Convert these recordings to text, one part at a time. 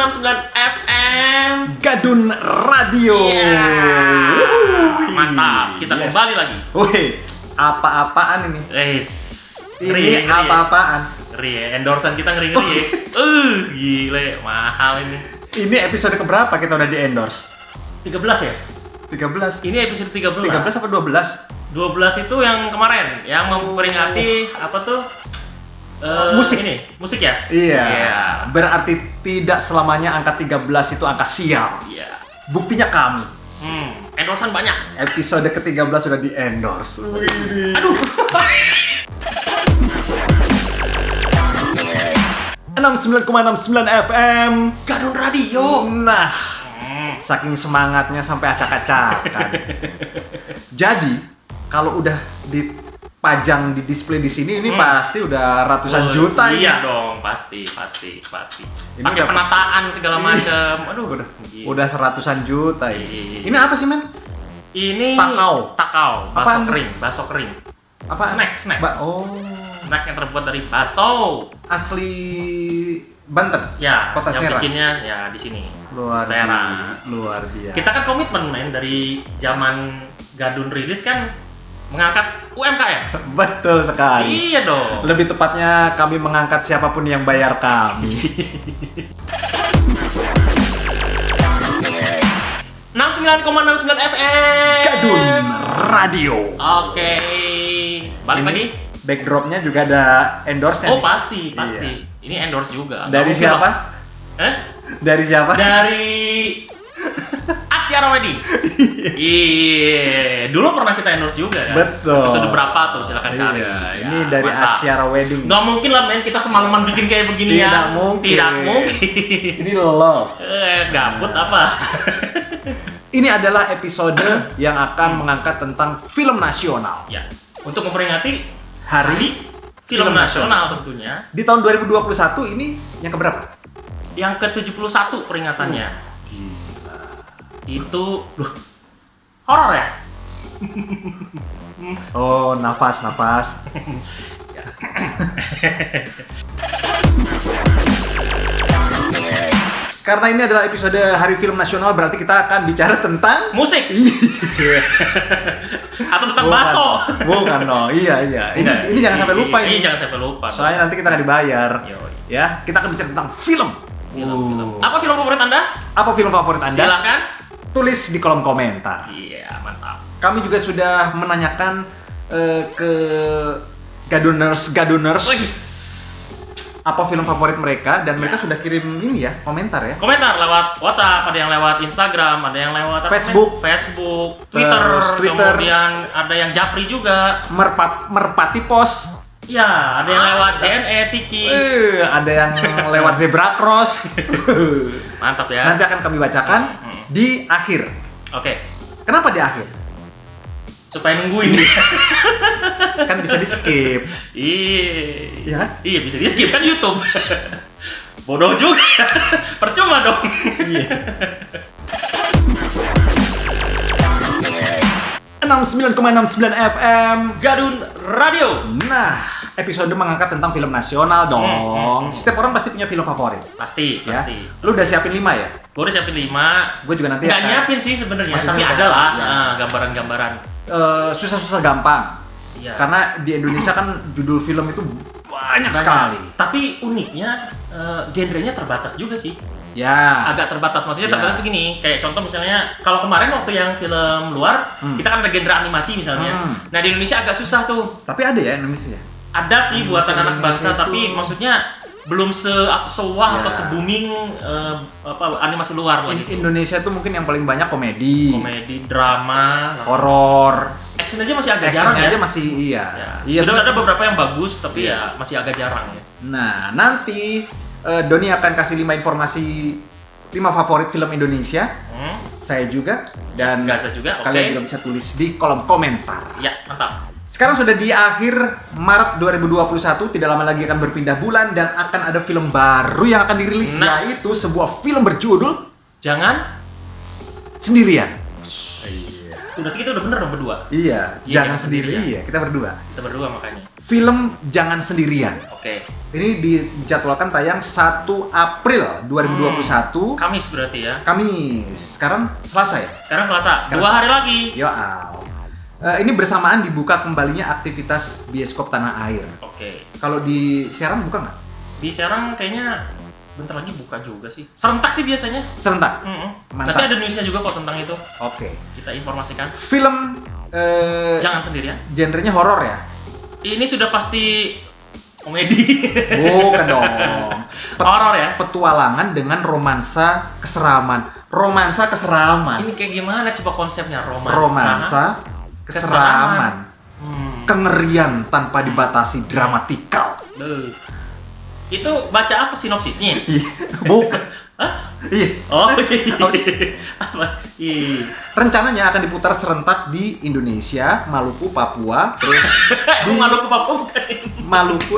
106,69 FM Gadun Radio. Mantap, kita kembali lagi. Wih, apa-apaan ini? Ini apa-apaan? Ngeri ya, endorsean kita ngeri-ngeri ya. Gile, mahal ini. Ini episode keberapa kita udah di-endorse? 13 ya? 13? Ini episode 13. 13 apa 12? 12 itu yang kemarin, yang memperingati apa tuh? Musik. Musik ya? Iya. Berarti tidak selamanya angka 13 itu angka sial. Iya. Buktinya kami. Endorsean banyak. Episode ke-13 sudah di-endorse. Aduh. 69,69 FM Gadun Radio. Nah, saking semangatnya sampai acak-acakan. Jadi, kalau udah dipajang di display di sini, ini pasti udah ratusan juta ini. Iya dong, pasti. Ini Pakai udah- penataan segala macam. Aduh, Udah seratusan juta ini. Ini apa sih, men? Ini Takau. Apaan? bakso kering. Apa? Snack. Snack yang terbuat dari bakso. Asli Banten. Ya, Kota yang Serang. bikinnya ya di sini. Luar biasa. Kita kan komitmen main dari zaman Gadun rilis kan mengangkat UMKM. Betul sekali. Iya dong. Lebih tepatnya kami mengangkat siapapun yang bayar kami. 69,69 FM. Gadun Radio. Oke. Balik Ini lagi. Backdropnya juga ada endorse-nya. Oh nih. pasti. Iya. Ini endorse juga. Dari Nggak mungkin siapa? lah. Dari siapa? Dari Asyara Wedding. Iya. Dulu pernah kita endorse juga kan. Betul. Episode berapa tuh? Silakan cari. Iya. Ya, Ini dari mantap. Asyara Wedding. Nggak mungkin lah men, kita semalaman bikin kayak begini ya. Tidak mungkin. Tidak mungkin. Ini love. Gabut apa? Ini adalah episode yang akan mengangkat tentang film nasional. Ya. Untuk memperingati Hari Film Nasional tentunya. Di tahun 2021 ini yang keberapa? Yang ke-71 peringatannya. Gila. Itu horor ya? Oh, nafas. Karena ini adalah episode Hari Film Nasional, berarti kita akan bicara tentang Musik atau tentang Bukan. bakso. Bukan dong. Iya. Ini jangan sampai lupa ini. Ini jangan sampai lupa. Soalnya nanti kita nggak dibayar. Yoi. Ya, kita akan bicara tentang film. Film. Apa film favorit Anda? Apa film favorit Anda? Silakan. Tulis di kolom komentar. Iya, mantap. Kami juga sudah menanyakan ke Gaduners apa film favorit mereka, dan mereka sudah kirim ini ya, komentar ya. Komentar lewat WhatsApp, ada yang lewat Instagram, ada yang lewat apa Facebook. namanya? Twitter, Twitter. kemudian ada yang Japri juga. Merpati Pos. Ya, ada yang lewat JNE, Tiki. Ada yang lewat Zebra Cross. Mantap ya. Nanti akan kami bacakan di akhir. Oke, Kenapa di akhir? supaya nungguin. Kan bisa di skip. Iya. Iya kan? Iya, bisa di-skip kan YouTube. Bodoh juga. Percuma dong. Iya. 69,69 FM Gadun Radio. Nah, episode mengangkat tentang film nasional dong. Setiap orang pasti punya film favorit, Pasti, ya. pasti. Lu udah siapin 5 ya? Gue udah siapin 5. Gue juga nanti Nggak akan- nyiapin sih sebenarnya, Maksudnya tapi udah, ada lah ya. gambaran-gambaran. Susah-susah gampang. Iya. Karena di Indonesia kan judul film itu banyak sekali. Tapi uniknya genrenya terbatas juga sih. Ya. Agak terbatas, maksudnya Ya. terbatas segini. Kayak contoh misalnya, kalau kemarin waktu yang film luar, kita kan ada genre animasi misalnya. Nah di Indonesia agak susah tuh. Tapi ada ya Indonesia. Ada sih buatan anak Indonesia bangsa, itu- tapi maksudnya belum sewah Ya. atau se-booming animasi luar lah gitu. Indonesia tuh mungkin yang paling banyak komedi, Komedi, drama, horor, action aja masih agak action jarang ya. aja masih iya. Ya. Iya. Sudah bener. ada beberapa yang bagus, tapi Iya. ya masih agak jarang ya. Nah, nanti Doni akan kasih 5 informasi 5 favorit film Indonesia. Saya juga, dan Gaza juga, oke. kalian juga bisa tulis di kolom komentar. Ya, mantap. Sekarang sudah di akhir Maret 2021, tidak lama lagi akan berpindah bulan dan akan ada film baru yang akan dirilis, Nah. yaitu sebuah film berjudul Jangan Sendirian. Udah kita udah bener dong berdua. Iya, Iya, jangan sendiri. sendirian. Iya, kita berdua. Kita berdua makanya. Film Jangan Sendirian. Oke. Ini dijadwalkan tayang 1 April 2021. Kamis berarti ya. Kamis. Sekarang Selasa ya? Sekarang Selasa. Sekarang 2 hari lagi. Ya. Ini bersamaan dibuka kembalinya aktivitas bioskop tanah air. Oke. Kalau di Serang buka nggak? Di Serang kayaknya bentar lagi buka juga sih. Serentak sih biasanya. Serentak. Nanti Mantap. ada newsnya juga kok tentang itu. Oke. Kita informasikan. Film Jangan sendirian. genrenya horor ya? Ini sudah pasti komedi. Bukan dong. Horor ya? Petualangan dengan romansa keseraman. Romansa keseraman. Ini kayak gimana coba konsepnya? Romansa keseraman. Kengerian tanpa dibatasi, dramatikal. Itu baca apa sinopsisnya? Bukan. Hah? Iya. Oh iya. Apa? Iya. Rencananya akan diputar serentak di Indonesia, Maluku, Papua, terus Emang Maluku Papua bukan? Maluku.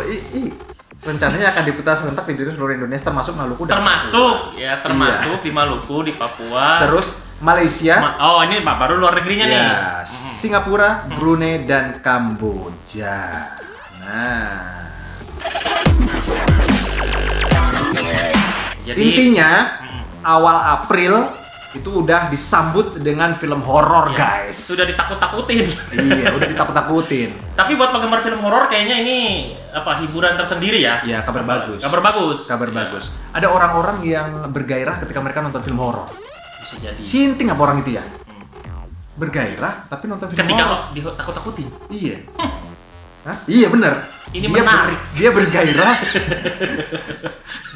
Rencananya akan diputar serentak di seluruh Indonesia, termasuk Maluku dan Termasuk ya, termasuk di Maluku, di Papua. Terus Malaysia. Oh ini baru luar negerinya nih. Ya, Singapura, Brunei, dan Kamboja. Nah. Jadi Intinya awal April itu udah disambut dengan film horor, ya, guys. sudah ditakut-takutin. Iya, udah ditakut-takutin. Tapi buat penggemar film horor kayaknya ini apa hiburan tersendiri ya? Ya, kabar bagus. Kabar bagus. Kabar Ya, bagus. Ada orang-orang yang bergairah ketika mereka nonton film horor. bisa jadi. Sinting apa orang itu ya? Bergairah tapi nonton film Ketika horor. lo ditakut-takutin. Iya. Hah? Iya bener. Ini menarik. Dia bergairah.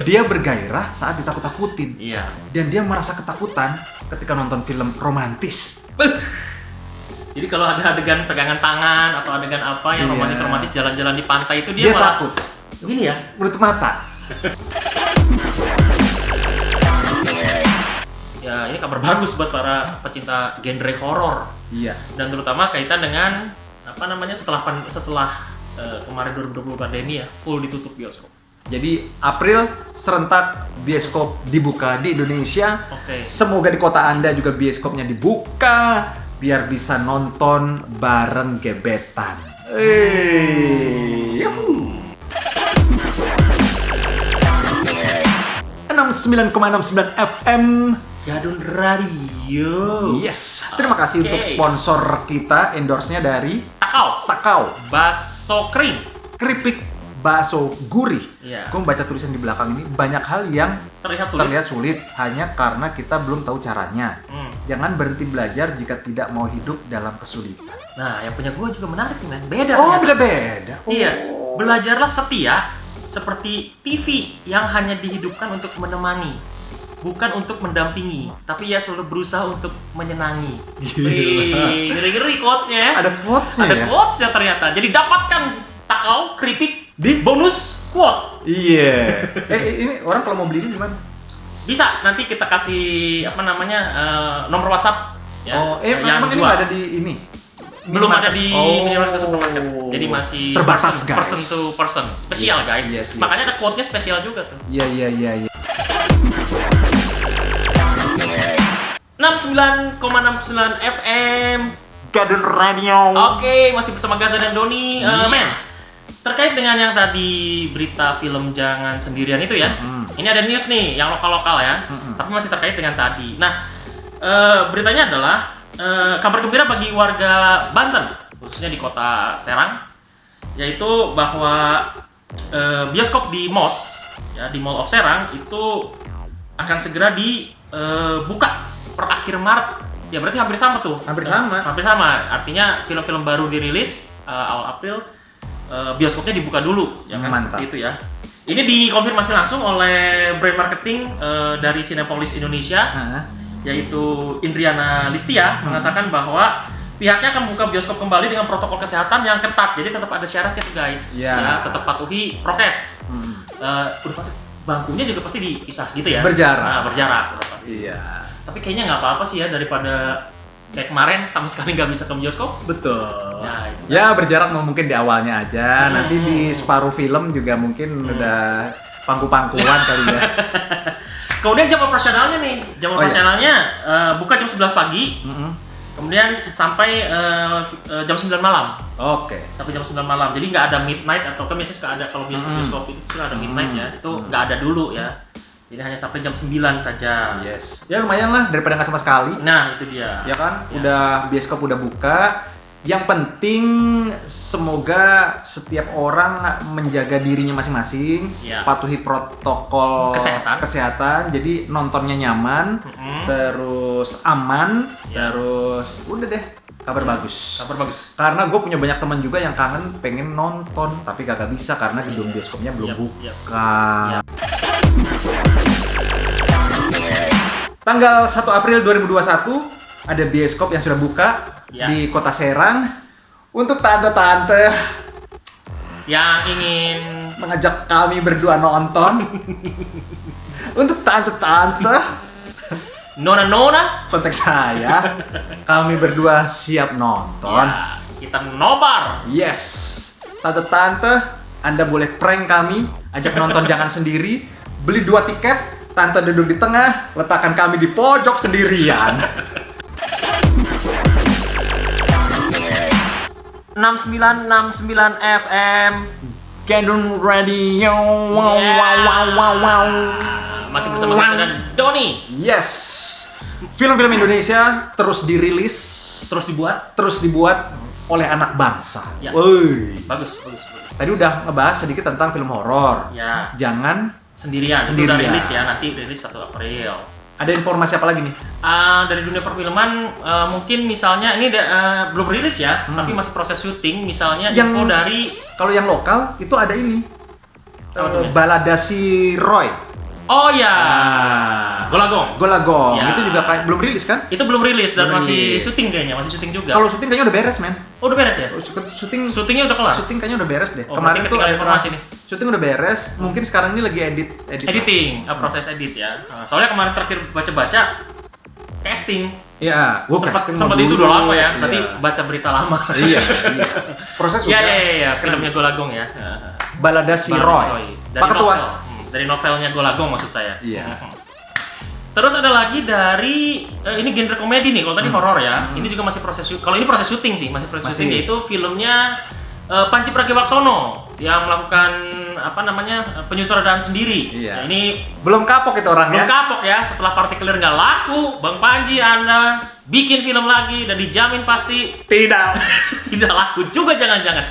Dia bergairah saat ditakut-takutin. Iya. Dan dia merasa ketakutan ketika nonton film romantis. Jadi kalau ada adegan pegangan tangan atau adegan apa yang Iya. romantis-romantis jalan-jalan di pantai itu Dia malah takut. gini ya. Menutup mata. Ya, ini kabar bagus buat para pecinta genre horor Iya. dan terutama kaitan dengan apa namanya setelah kemarin 2020 pandemi ya, full ditutup bioskop. Jadi April serentak bioskop dibuka di Indonesia. Oke. Semoga di kota Anda juga bioskopnya dibuka biar bisa nonton bareng gebetan. 69,69 FM. Gadun Radio. Yes. Terima kasih Oke. untuk sponsor kita, endorse-nya dari Takau. Takau. Baso kering. Keripik bakso gurih. Iya. Gue membaca tulisan di belakang ini banyak hal yang Terlihat sulit. hanya karena kita belum tahu caranya. Hmm. Jangan berhenti belajar jika tidak mau hidup dalam kesulitan. Nah, yang punya gua juga menarik nih, men. Beda. Oh, ternyata. beda-beda. Oh. Iya. Belajarlah setia seperti TV yang hanya dihidupkan untuk menemani, bukan untuk mendampingi, tapi ia selalu berusaha untuk menyenangi. Gila. Wih, ngeri-ngeri quotes-nya ya. Ada quotes-nya Ada ya? quotes-nya ternyata. Jadi dapatkan Takau keripik Di? bonus quote. Iya. Ini orang kalau mau beli ini di mana? Bisa nanti kita kasih apa namanya nomor WhatsApp ya. Oh, yang emang ini jual. nggak ada di ini? Belum ada di Oh. minimarket supermarket. Jadi masih Terbatas, guys. person to person. Spesial, Yes, guys. yes, yes, Makanya ada yes. quote-nya spesial juga tuh. Iya. 69,69 FM. Gadun Radio. Oke, masih bersama Gaza dan Doni. Men, terkait dengan yang tadi berita film Jangan Sendirian itu ya. Ini ada news nih yang lokal-lokal ya. Tapi masih terkait dengan tadi. Nah, beritanya adalah kabar gembira bagi warga Banten, khususnya di kota Serang, yaitu bahwa bioskop di MOS, ya di Mall of Serang itu akan segera dibuka per akhir Maret. Ya berarti hampir sama tuh. Hampir sama. Hampir sama. Artinya film-film baru dirilis awal April, bioskopnya dibuka dulu, ya kan? Mantap. Seperti itu ya. Ini dikonfirmasi langsung oleh brand marketing dari Cinepolis Indonesia, yaitu Indriana Listia, mengatakan bahwa pihaknya akan buka bioskop kembali dengan protokol kesehatan yang ketat. Jadi tetap ada syaratnya tuh guys. Ya. Ya, tetap patuhi prokes. Udah pasti bangkunya juga pasti dipisah gitu ya. Berjarak. Nah, berjarak udah pasti. Iya. Tapi kayaknya nggak apa-apa sih ya daripada kayak kemarin sama sekali nggak bisa ke bioskop. Betul. Ya, itu kan. Ya berjarak mungkin di awalnya aja. Nanti di separuh film juga mungkin udah pangku-pangkuan kali ya. Kemudian jam operasionalnya nih, jam Oh, iya. operasionalnya buka jam 11 pagi Kemudian sampai jam 9 malam. Oke. Sampai jam 9 malam. Jadi nggak ada midnight atau kan biasanya suka ada kalau bioskop itu suka ada midnight ya. Itu nggak ada dulu ya. Jadi hanya sampai jam 9 saja. Yes. Ya lumayan lah daripada nggak sama sekali. Nah, itu dia. Ya kan? Ya. Udah bioskop udah buka. Yang penting semoga setiap orang menjaga dirinya masing-masing, Ya. patuhi protokol kesehatan. Jadi nontonnya nyaman, terus aman, Ya. terus udah deh. Kabar bagus. Kabar bagus. Karena gue punya banyak teman juga yang kangen pengen nonton tapi kagak bisa karena gedung bioskopnya belum Yap, buka. Yap. Tanggal 1 April 2021 ada bioskop yang sudah buka di Kota Serang untuk tante-tante yang ingin mengajak kami berdua nonton. Untuk tante-tante nona-nona, konteks saya, kami berdua siap nonton. ya, kita nobar. Yes, tante-tante, Anda boleh prank kami, ajak nonton jangan sendiri, beli 2 tiket, tante duduk di tengah, letakkan kami di pojok sendirian. 6969 FM Gendun Radio. Wow, Yeah. wow, wow, wow, wow. Masih bersama kita dan Doni. Yes, film-film Indonesia terus dirilis, Terus dibuat. oleh anak bangsa. Ya. Woi. Bagus. Tadi udah ngebahas sedikit tentang film horor. Ya, Jangan. sendirian. Itu udah rilis ya, nanti rilis 1 April. Ada informasi apa lagi nih? Dari dunia perfilman mungkin misalnya ini belum rilis ya, tapi masih proses syuting. Misalnya info dari Kalau yang lokal itu ada ini. Apa tuh, Men? Balada si Roy. oh ya, Golagong. Ya. Itu juga belum rilis kan? itu belum rilis dan Belum masih rilis. syuting kayaknya, masih syuting juga. Kalau syuting kayaknya udah beres, men. Oh, udah beres ya? Syutingnya udah kelar? Syuting kayaknya udah beres deh. Oh, Kemarin berarti tuh ketinggalan ada informasi nih. Syuting udah beres, mungkin sekarang ini lagi Editing, proses edit ya. Soalnya kemarin terakhir baca-baca casting. Iya, Sempat itu udah lama ya. Berarti baca berita lama. Iya. Proses Iya, udah. iya, filmnya Golagong ya. Balada si Roy. Dari Pak Ketua. novel. Dari novelnya Golagong maksud saya. Iya. Terus ada lagi dari ini genre komedi nih. Kalau tadi horor ya. Ini juga masih proses kalau ini proses syuting sih, masih proses syuting, yaitu filmnya Panji Pragiwaksono yang melakukan penyutradaraan sendiri. Iya. Nah, ini Belum kapok itu orangnya. belum kapok ya, setelah Partikelir nggak laku, Bang Panji Anda bikin film lagi dan dijamin pasti Tidak. tidak laku juga jangan-jangan.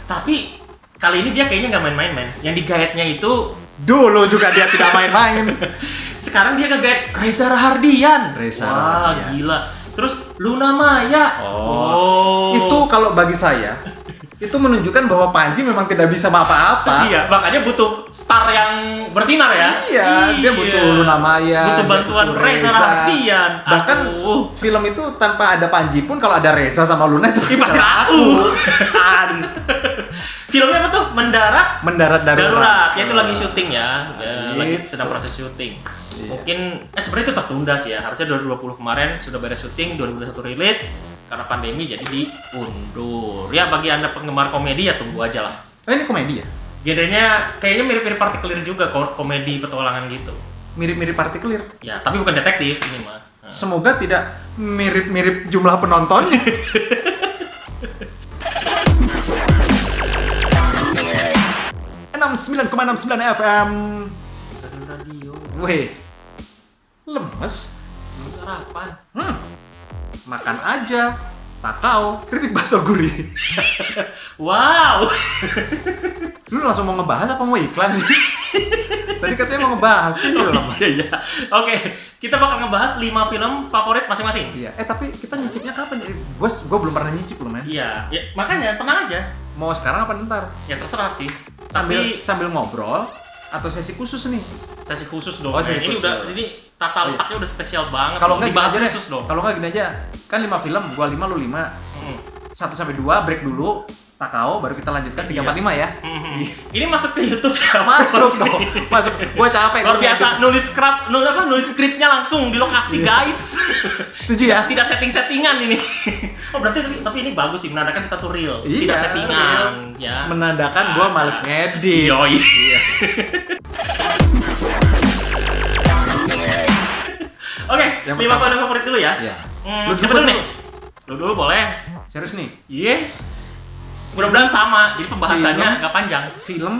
Tapi kali ini dia kayaknya nggak main-main, men. Yang digaetnya itu Dulu juga dia tidak main-main. sekarang dia ngegaet Reza Rahardian. Reza Wah, Rahardian. gila. Terus Luna Maya. Oh. Itu kalau bagi saya itu menunjukkan bahwa Panji memang tidak bisa apa-apa. Iya, makanya butuh star yang bersinar ya. Iya, dia butuh Luna Maya, butuh dia bantuan butuh Reza Rahardian. Bahkan Aduh. film itu tanpa ada Panji pun kalau ada Reza sama Luna itu Ih, pasti laku. Filmnya apa tuh? Mendarat darurat. Ya itu lagi syuting ya. Lagi Gitu. sedang proses syuting. Iya. Mungkin sebenarnya itu tertunda sih ya. Harusnya 2020 kemarin sudah beres syuting, 2021 rilis. Karena pandemi jadi diundur. Ya bagi Anda penggemar komedi ya tunggu aja lah. Oh, ini komedi ya? Genrenya kayaknya mirip-mirip Partikelir juga, komedi petualangan gitu. Mirip-mirip Partikelir. Ya, tapi bukan detektif ini mah. Nah. Semoga tidak mirip-mirip jumlah penontonnya. .69 FM. Radio. Weh, lemes. Sarapan. Makan aja. Takau, keripik bakso gurih. Wow. Lu langsung mau ngebahas apa mau iklan sih? Tadi katanya mau ngebahas film. Iya. Oke, kita bakal ngebahas 5 film favorit masing-masing. Iya. Tapi kita nyicipnya kapan? Gua belum pernah nyicip loh, men. Iya, ya, makanya tenang aja. Mau sekarang apa ntar? Ya terserah sih. Sambil ngobrol atau sesi khusus nih? Sesi khusus dong. Oh, sesi ini khusus. ini tata letaknya udah spesial banget. Kalau nggak dibahas gini aja khusus deh. dong. Kalau nggak gini aja, kan 5 film, gua 5 lu 5. 1 sampai 2 break dulu, takao baru kita lanjutkan 3 4 5 ya. Ini masuk ke YouTube ya? Masuk dong. Masuk. Gua capek. Luar biasa nulis skripnya langsung di lokasi, guys. Setuju ya? Tidak setting-settingan ini. Oh, berarti tapi ini bagus sih, menandakan kita tuh real. Iya, Tidak settingan, real. ya. Menandakan gua males ngedit. Yoi. Iya. Oke, Yang 5 film favorit dulu ya. Iya. Coba dulu nih. Lu dulu boleh. Serius nih. Iya. Mudah-mudahan sama, jadi pembahasannya Film. nggak panjang. Film,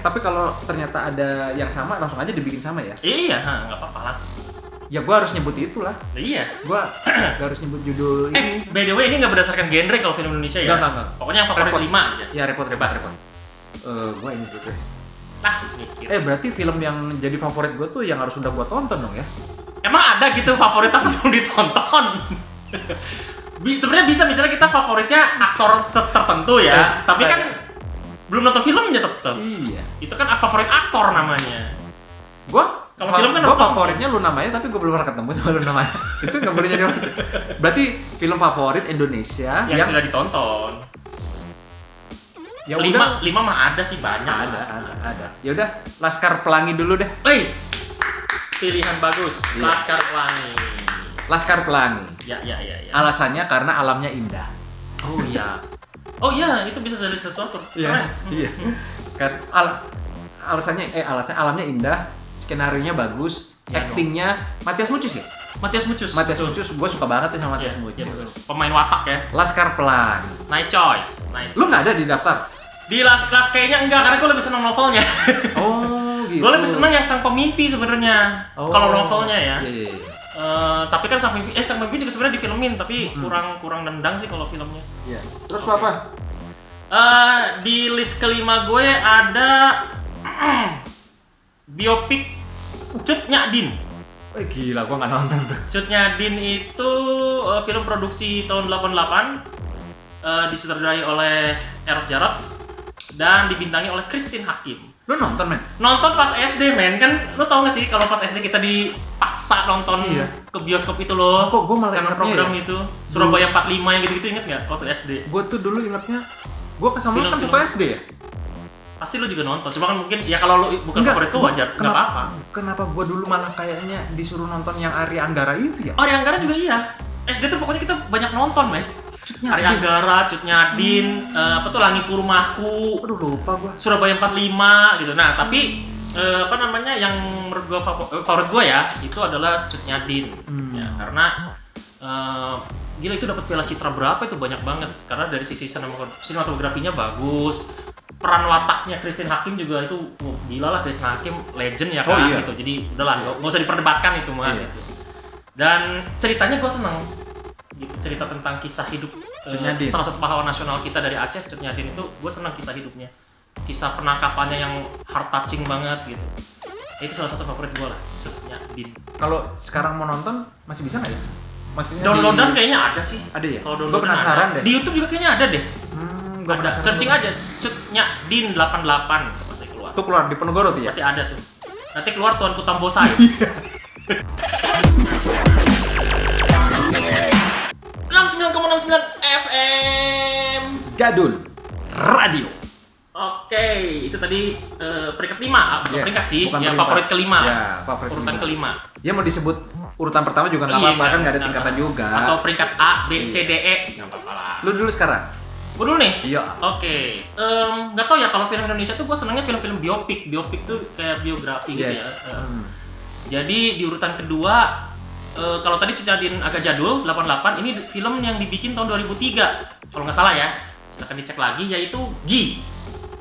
tapi kalau ternyata ada yang sama, langsung aja dibikin sama ya? Iya, nggak apa-apa lah. Ya gua harus nyebut itulah. Iya. Gua gak harus nyebut judul ini. By the way, ini nggak berdasarkan genre kalau film Indonesia ya? Nggak. Pokoknya yang favorit Repot. 5 aja. Ya repot. Bebas. Gua ini dulu deh. Lah, mikir. Berarti film yang jadi favorit gua tuh yang harus udah gua tonton dong ya? Emang ada gitu favorit tapi belum ditonton? Sebenarnya bisa, misalnya kita favoritnya aktor tertentu ya, tapi kan belum nonton filmnya tetap. Iya. Itu kan favorit aktor namanya. Gua Kalau film kan gua harus favoritnya Luna Maya, tapi gua belum pernah ketemu sama Luna Maya. Itu nggak boleh jadi. Berarti film favorit Indonesia yang sudah ditonton. Ya 5 udah. mah ada sih, banyak. Ada. Ya udah, Laskar Pelangi dulu deh. Wais, pilihan bagus. Iya. Laskar Pelangi. Laskar Pelangi. Ya. Alasannya karena alamnya indah. Oh iya, itu bisa jadi sesuatu. Keren. Iya. Kan alasannya alamnya indah, skenario-nya bagus, Iya actingnya Matias Mucus ya? Matias Mucus, gue suka banget ya sama Matias Iya, Mucus. bagus. Pemain watak ya. Laskar Pelangi. Nice choice. Lu nggak ada di daftar? Di kelas kayaknya enggak, karena gue lebih senang novelnya. Oh, gitu. Gue lebih senang yang Sang Pemimpi sebenarnya. Oh. Kalau novelnya ya. Iya. Tapi kan Sang Pemimpi juga sebenarnya difilmin, tapi kurang nendang sih kalau filmnya. Iya. Terus lu apa? Di list kelima gue ada biopik Cut Nyak Din. Gila, gua nggak nonton tuh. Cut Nyak Din itu film produksi tahun 88, disutradarai oleh Eros Jarot dan dibintangi oleh Christine Hakim. Lu nonton, men? Nonton pas SD, men. Kan lu tau gak sih kalau pas SD kita dipaksa nonton ke bioskop itu loh. Kok gua malah karena ingatnya program ya? itu Surabaya 45 yang gitu-gitu, inget gak waktu SD? Gua tuh dulu ingatnya, gua sama lu kan Film-film. suka SD ya? Pasti lu juga nonton. Cuma kan mungkin ya kalau lu bukan favorit itu wajar, enggak apa-apa. Kenapa gua dulu malah kayaknya disuruh nonton yang Ari Anggara itu ya? Oh, Ari Anggara juga iya. SD tuh pokoknya kita banyak nonton, men. Ari Anggara, Cut Nyak Din, apa tuh Langit Purmaku, Aduh, lupa gua. Surabaya 45 gitu. Nah, tapi yang menurut gua favorit gua ya, itu adalah Cut Nyak Din. Ya, karena gila itu dapat Piala Citra berapa itu, banyak banget. Karena dari sisi sinematografinya bagus. Peran wataknya Christine Hakim juga itu gila lah. Christine Hakim legend ya kan gitu. Jadi udahlah, nggak usah diperdebatkan itu mah gitu. Dan ceritanya gua seneng. Gitu, cerita tentang kisah hidup salah satu pahlawan nasional kita dari Aceh, Cut Nyak Din itu gue senang kisah hidupnya, kisah penangkapannya yang heart touching banget gitu. Itu salah satu favorit gue lah, Cut Nyak Din. Kalau sekarang mau nonton masih bisa nggak ya? Maksudnya Downloadan kayaknya ada sih. Ada ya? Kalau Gue downloadan penasaran ada. deh. Di YouTube juga kayaknya ada deh. Gue penasaran. Searching aja Cut Nyak Din 88 pasti keluar. Itu keluar di Penegoro tuh ya? Pasti ada tuh. Nanti keluar Tuanku Tambosai. 69,69 FM Gadul Radio. Oke, itu tadi peringkat 5, bukan peringkat sih, bukan yang peringkat. favorit kelima. Ya, favorit urutan kelima. Ya mau disebut urutan pertama juga nggak apa-apa, kan nggak ada tingkatan juga. Atau peringkat A, B, C, D, E, nggak apa-apa lah. Lu dulu sekarang? Gue dulu nih? Iya. Oke, nggak tau ya kalau film Indonesia tuh gue senengnya film-film biopik. Biopik tuh kayak biografi gitu ya. Jadi di urutan kedua, kalau tadi Cut Nyak Din agak jadul, 88, ini film yang dibikin tahun 2003. Kalau nggak salah ya, silahkan dicek lagi, yaitu Gi.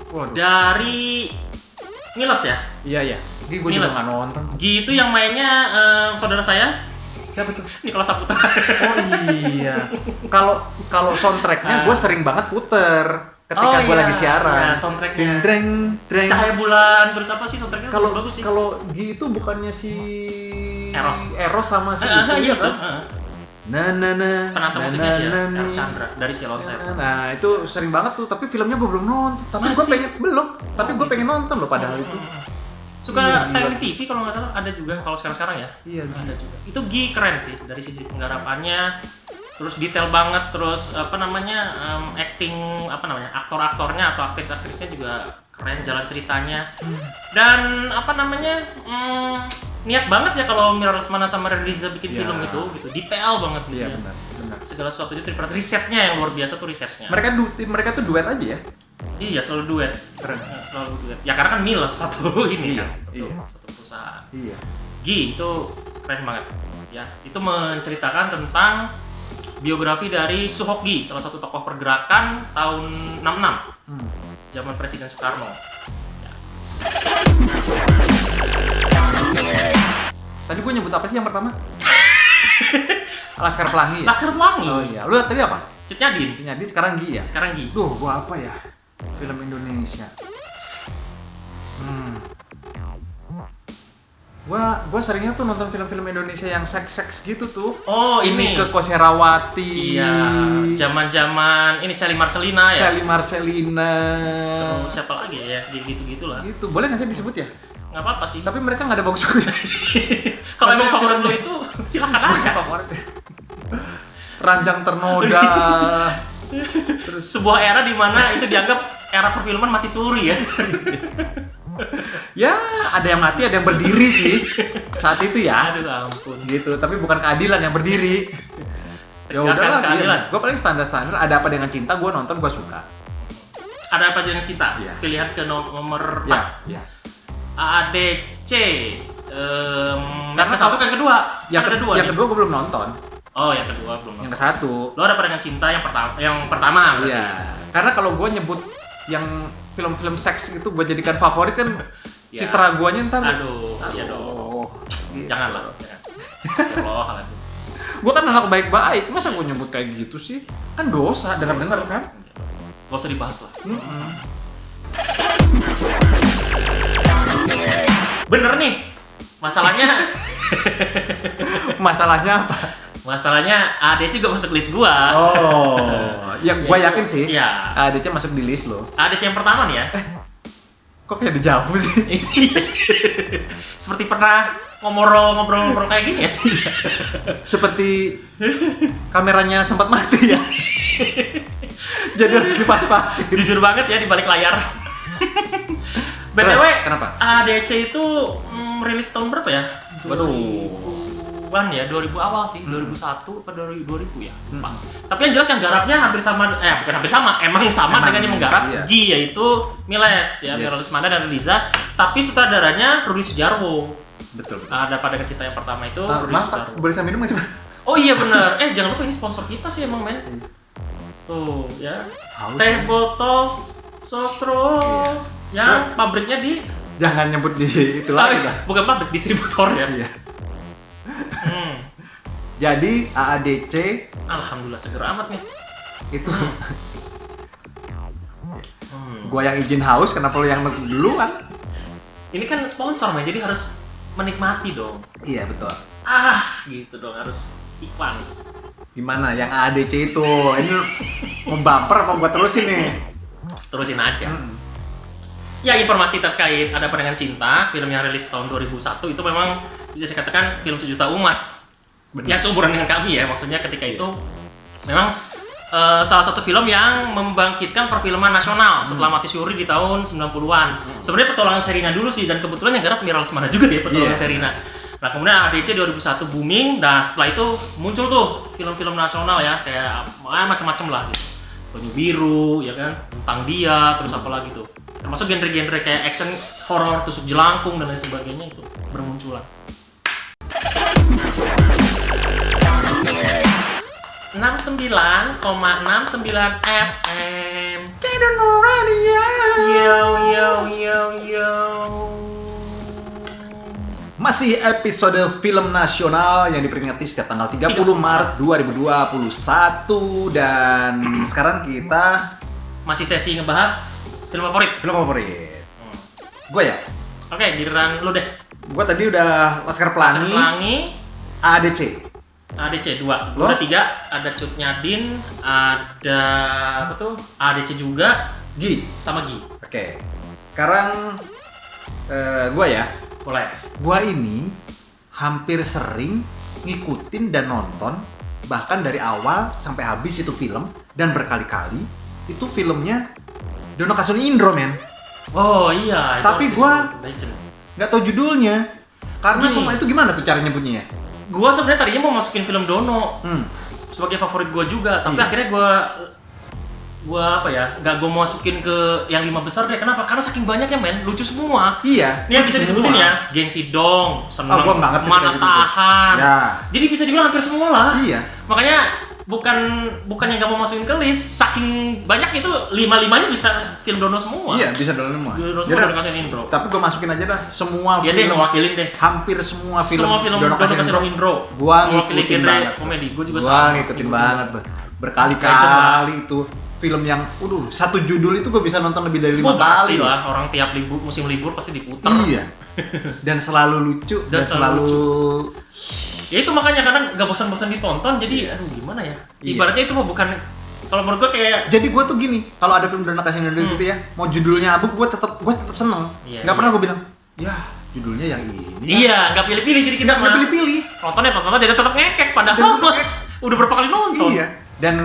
Waduh. Dari Miles ya? Iya. Gue juga Miles. nggak nonton. Gi itu yang mainnya saudara saya. Siapa tuh? Nicholas Saputra. Oh iya. Kalau soundtracknya gue sering banget puter ketika gue lagi siaran. Ya, soundtracknya. Dreng. Cahaya Bulan, terus apa sih soundtracknya? Bagus sih. Kalau Gi itu bukannya si Eros sama si itu ya kan? Penata musiknya dia, R. Chandra dari Silon Seven. Nah itu sering banget tuh, tapi filmnya gue belum nonton. Tapi gue pengen nonton loh padahal itu. Suka tayang di TV kalau nggak salah, ada juga kalau sekarang ya. Iya, ada juga. Itu Gi keren sih dari sisi penggarapannya, terus detail banget, terus acting aktor-aktornya atau aktris-aktrisnya juga keren, jalan ceritanya. Dan niat banget ya kalau Mira Lesmana sama Reza bikin film itu gitu, detail banget gitu. Iya benar. Segala sesuatunya tripartit, risetnya yang luar biasa tuh risetnya. Mereka tuh duet aja ya. Iya, selalu duet. Keren. Selalu duet. Ya karena kan Miles satu ini Iya, kan, iya. satu perusahaan. Iya. Gi itu keren banget. Ya, itu menceritakan tentang biografi dari Suhokgi, salah satu tokoh pergerakan tahun 66, zaman Presiden Soekarno. Ya. Tadi gue nyebut apa sih yang pertama? Laskar Pelangi. Ya? Laskar Pelangi. Oh iya. Lu tadi apa? Cut Nyadin. Nyadi sekarang Gi ya? Sekarang Gi. Duh, gua apa ya? Film Indonesia. Gua seringnya tuh nonton film-film Indonesia yang seks-seks gitu tuh. Oh, ini ke Koserawati. Iya, zaman-zaman ini Sally Marcelina ya. Sally Marcelina. Terus siapa lagi ya? Gitu-gitulah. Gitu. Boleh nggak sih disebut ya? Nggak apa-apa sih. Tapi mereka nggak ada bagus-bagus. Kalau emang favorit lo itu silakan aja. Favorit. Ranjang ternoda. Terus sebuah era di mana itu dianggap era perfilman mati suri ya. Ya, ada yang mati, ada yang berdiri sih. Saat itu ya. Aduh ampun. Gitu, tapi bukan keadilan yang berdiri. Ya udahlah, keadilan. Gue paling standar-standar. Ada apa dengan cinta, gue nonton, gue suka. Ada apa dengan cinta? Iya. Pilihan ke nomor 4. Ya. AADC. Karena satu kan kedua. Yang kedua gue belum nonton. Oh, yang kedua belum. Yang ke satu. Lo ada apa dengan cinta yang pertama? Berarti. Iya. Karena kalau gue nyebut yang film-film seks itu gue jadikan favorit kan Ya. citra guanya ntar. Aduh, iya dong. Gitu. Janganlah. Jangan. Gue kan anak baik-baik, masa gue nyebut kayak gitu sih? Kan dosa, dengar-dengar kan? Gak usah dibahas lah. Bener nih, masalahnya Masalahnya apa? masalahnya ADC juga masuk list gua. Oh, yang gue yakin sih. Iya. ADC masuk di list lo. ADC yang pertama nih ya. Kok kayak dijawab sih? Seperti pernah ngobrol-ngobrol kayak gini ya. Seperti kameranya sempat mati ya. Jadi harus dipas-pasin. Jujur banget ya di balik layar. BTW, Terus, kenapa? ADC itu rilis tahun berapa ya? Waduh. 2000-an ya, 2000 awal sih, 2001 atau 2000 ya. Tapi yang jelas yang garapnya hampir sama, bukan hampir sama, emang sama dengan yang menggarap iya. Gi, yaitu Miles ya, Yes. Miles Manda dan Liza. Tapi sutradaranya Rudi Sudjarwo. Betul. Ada pada cinta yang pertama itu Rudi Sudjarwo. Boleh saya minum nggak sih? Oh iya benar. Jangan lupa ini sponsor kita sih emang men. Tuh ya. Haus, Teh ya. botol Sosro yang pabriknya di Jangan nyebut di itu lagi lah. bukan pabrik, distributor ya. Iya. Hmm. Jadi AADC Alhamdulillah seger amat nih. itu gua yang izin haus, kenapa lu yang duluan? Ini kan sponsor men, jadi harus menikmati dong. Iya betul. Gitu dong, harus iklan. Gimana yang AADC itu? Ini mau bumper apa gua terusin nih? Terusin aja. Ya, informasi terkait Ada Apa Dengan Cinta, film yang rilis tahun 2001 itu memang bisa dikatakan film sejuta umat. Benar. Yang seumuran dengan kami ya, maksudnya ketika itu memang salah satu film yang membangkitkan perfilman nasional setelah mati suri di tahun 90-an. Sebenarnya Petualangan Sherina dulu sih, dan kebetulan yang garap Mira Lesmana juga ya, Petualangan Sherina. Nah, kemudian ADC 2001 booming, dan setelah itu muncul tuh film-film nasional ya, kayak macam-macam lah gitu. Banyu Biru, ya kan, Tentang Dia, terus apa lagi tuh. Termasuk genre-genre kayak action, horror, tusuk jelangkung dan lain sebagainya itu bermunculan. 69,69 FM. Kedono Radio. Yo. Masih episode film nasional yang diperingati setiap tanggal 30 Maret 2021, dan sekarang kita masih sesi ngebahas film favorit. film favorit. Gue ya. Oke, giliran lu deh. Gue tadi udah Laskar Pelangi, Pelangi, AADC. ADC 2. Lo? Udah 3, ada Cut Nyadin, ada apa tuh? ADC juga Gi. sama Gi. Oke. Sekarang gue ya. Boleh. Gua ini hampir sering ngikutin dan nonton, bahkan dari awal sampai habis itu film, dan berkali-kali itu filmnya Dono Kasuni Indro, men. Oh iya. Tapi gua Legend. nggak tahu judulnya, karena Gini. semua itu gimana tuh cara nyebutnya ya? Gua sebenarnya tadinya mau masukin film Dono sebagai favorit gua juga, tapi Iya. akhirnya gua apa ya? Gak gua mau masukin ke yang 5 besar deh. Kenapa? Karena saking banyaknya men, lucu semua. Iya. Ini yang bisa semua. disebutin ya, Gengsi Dong, Seneng, Gua nggak ngerti Mana kayak gitu. Tahan. Ya. Jadi bisa dibilang hampir semua lah. Iya. Makanya bukannya nggak mau masukin ke list, saking banyak itu 5-5-nya bisa film Dono semua. Iya, bisa dalam semua. Dono Ya semua udah, dikasihin intro. tapi gue masukin aja dah semua Dia deh film, ngewakilin deh. hampir semua film Dono kasih intro. Gua ngewakilin ngikutin genre banget. komedi. Gue juga Gua ngikutin banget tuh. Berkali-kali itu film yang, satu judul itu gue bisa nonton lebih dari 5 pasti kali. lah, orang tiap musim libur pasti diputer. Iya. Dan selalu lucu dan selalu Ya itu makanya kadang nggak bosan-bosan ditonton, jadi aduh gimana ya? Iya. Ibaratnya itu mah bukan, kalau menurut gue kayak jadi gue tuh gini, kalau ada film Dono kasih intro gitu ya, mau judulnya abuk gue tetap seneng. Iya, Nggak iya. pernah gue bilang, ya judulnya yang ini. iya, nggak pilih-pilih jadi kita Nggak pilih-pilih. nontonnya jadi tetap ngekek padahal Dan tetep ngekek. udah berapa kali nonton. Iya. Dan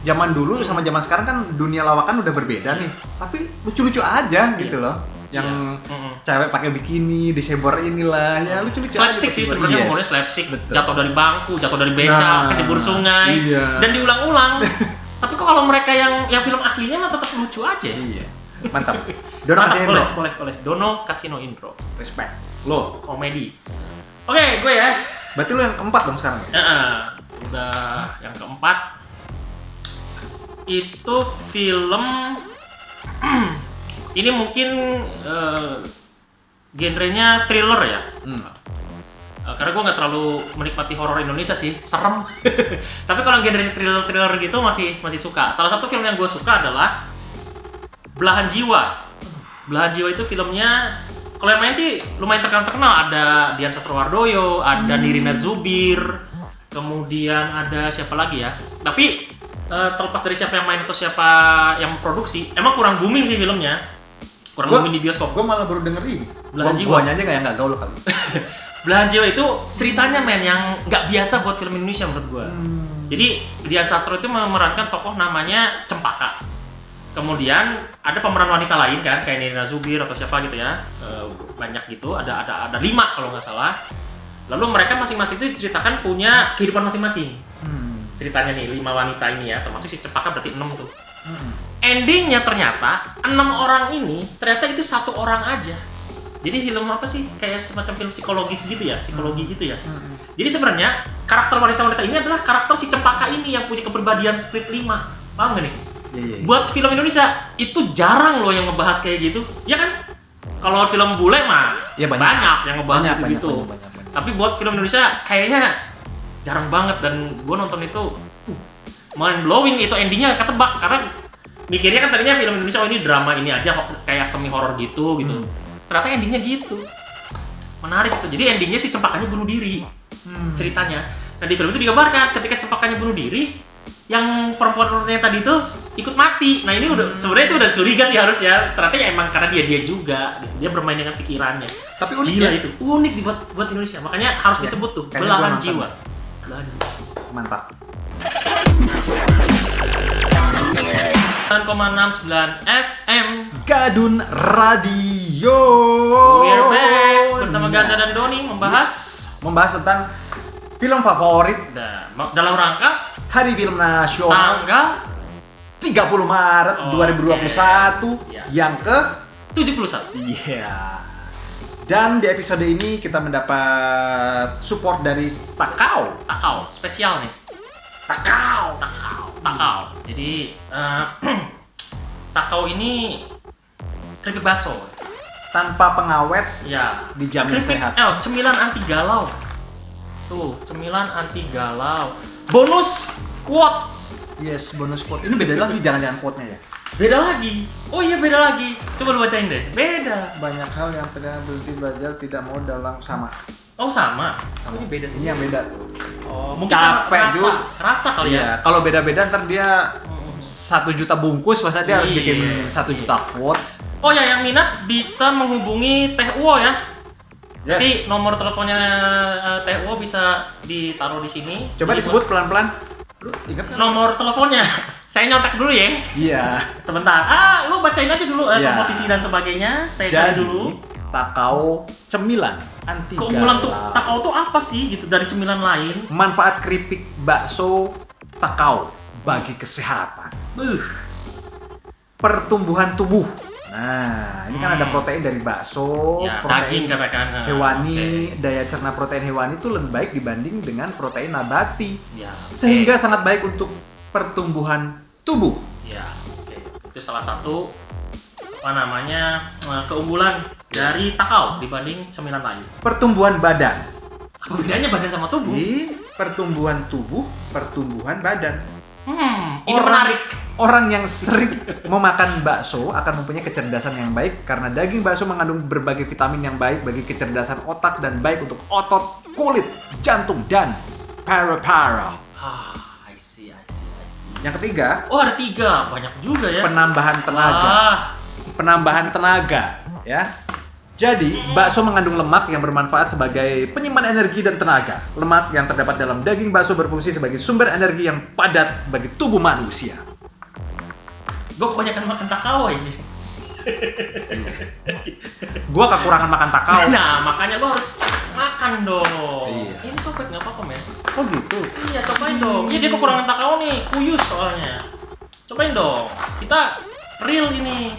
zaman dulu sama zaman sekarang kan dunia lawakan udah berbeda nih. Tapi lucu-lucu aja gitu loh. Yang cewek pakai bikini, disebor inilah, ya lucu-lucu aja. Slapstick sih sebenarnya ngomongnya slapstick. betul. Jatuh dari bangku, jatuh dari beca, Nah, kecebur sungai, iya. dan diulang-ulang. Tapi kok kalau mereka yang film aslinya mah tetap lucu aja. Iya. Mantap. Dono Mantap, kasih intro. boleh. Dono Casino Intro. Respect. Lo. Komedi. Oke, gue ya. Berarti lo yang keempat dong sekarang ya? Udah yang keempat. Itu film ini mungkin genrenya thriller ya. Karena gue nggak terlalu menikmati horor Indonesia sih, serem. Tapi kalau genre thriller gitu masih suka. Salah satu film yang gue suka adalah Belahan Jiwa. Belahan Jiwa itu filmnya, kalau yang main sih lumayan terkenal. Ada Dian Sastrowardoyo, ada Nirina Zubir, kemudian ada siapa lagi ya. Tapi terlepas dari siapa yang main atau siapa yang produksi, emang kurang booming sih filmnya. Booming di bioskop. Gue malah baru denger ini. Belahan Jiwa. Guanya aja nggak gaul kali. Belahan Jiwa itu ceritanya yang nggak biasa buat film Indonesia menurut gue. Jadi Dian Sastro itu memerankan tokoh namanya Cempaka. Kemudian ada pemeran wanita lain kan, kayak Nirina Zubir atau siapa gitu ya. Banyak gitu, ada 5 kalau nggak salah. Lalu mereka masing-masing itu diceritakan punya kehidupan masing-masing. Ceritanya nih 5 wanita ini ya, termasuk si Cempaka berarti 6 tuh. Endingnya ternyata 6 orang ini ternyata itu 1 orang aja. Jadi film apa sih? Kayak semacam film psikologis gitu ya, psikologi gitu ya. Jadi sebenarnya karakter wanita-wanita ini adalah karakter si Cempaka ini yang punya kepribadian split 5. Paham gak nih? Iya. Buat film Indonesia itu jarang loh yang ngebahas kayak gitu, ya kan? Kalau film bule mah Ya, banyak yang ngebahas gitu. Banyak. Tapi buat film Indonesia kayaknya jarang banget, dan gue nonton itu mind blowing. Itu endingnya ketebak karena mikirnya kan tadinya film Indonesia ini drama ini aja kayak semi horor gitu. Ternyata endingnya gitu, menarik tuh. Jadi endingnya si Cempakanya bunuh diri ceritanya. Nah di film itu digambarkan ketika Cempakanya bunuh diri, yang perempuan-perempuannya tadi tuh ikut mati. Nah ini udah sebenarnya itu udah curiga sih harusnya. Ternyata ya emang karena dia juga gitu. Dia bermain dengan pikirannya. Tapi unik Gila ya? Itu unik buat Indonesia. Makanya harus disebut tuh Kayaknya Belahan gua Jiwa. nonton. Belahan Jiwa. Mantap. 9,69 FM. Gadun Radio. We're back bersama Gaza dan Doni membahas tentang film favorit dalam rangka Hari Film Nasional tanggal 30 Maret 2021 Ya. yang ke 71. Iya. Dan di episode ini kita mendapat support dari Takao. Takao, spesial nih. Takao. Jadi Takao ini keripik bakso. Tanpa pengawet, Ya. dijamin sehat. Cemilan anti galau. Tuh, cemilan anti galau. Bonus quote. Yes, bonus quote. Ini beda lagi jangan-jangan quote-nya ya. Beda lagi. Oh iya beda lagi. Coba lu bacain deh. Beda. Banyak hal yang ternyata berhenti belajar tidak mau dalam sama. Oh sama. Ini beda sih. Ini yang beda tuh. Oh, mungkin Capek, rasa. Ju. Rasa kali ya. Iya, kalau beda-beda ntar dia 1 juta bungkus, masa dia harus Iya. bikin 1 juta quote. Oh ya, yang minat bisa menghubungi Teh Uwo ya. Yes. Jadi nomor teleponnya Teh Uwo bisa ditaruh di sini. Coba Jadi disebut pelan-pelan. Lu ingat buat kan? nomor teleponnya. Saya nyontek dulu ya. Iya. Sebentar. Lu bacain aja dulu Iya. komposisi dan sebagainya. Saya cari Jadi, dulu. Takao cemilan anti Keunggulan tuh galau. Takao tuh apa sih gitu dari cemilan lain? Manfaat keripik bakso Takao bagi kesehatan. Pertumbuhan tubuh Nah, ini kan ada protein dari bakso, Ya, protein daging katakan. hewani, Oke. daya cerna protein hewani itu lebih baik dibanding dengan protein nabati. Ya. Sehingga sangat baik untuk pertumbuhan tubuh. Ya, oke. Itu salah satu keunggulan dari takau dibanding cemilan lain. Pertumbuhan badan. Apa bedanya badan sama tubuh? Di pertumbuhan tubuh, pertumbuhan badan. Itu menarik. Orang yang sering memakan bakso akan mempunyai kecerdasan yang baik karena daging bakso mengandung berbagai vitamin yang baik bagi kecerdasan otak dan baik untuk otot, kulit, jantung, dan paru-paru. I see. Yang ketiga, Oh, ada 3. Banyak juga ya. penambahan tenaga. Ah, Penambahan tenaga, ya. Jadi, bakso mengandung lemak yang bermanfaat sebagai penyimpan energi dan tenaga. Lemak yang terdapat dalam daging bakso berfungsi sebagai sumber energi yang padat bagi tubuh manusia. gue kebanyakan makan takau ini. Gua kekurangan makan takau. Nah, makanya lo harus makan dong. Iya. Ini sobek nggak apa-apa, men. Oh gitu. Iya, cobain dong. Iya, dia kekurangan takau nih, kuyus soalnya. Cobain dong. Kita real ini.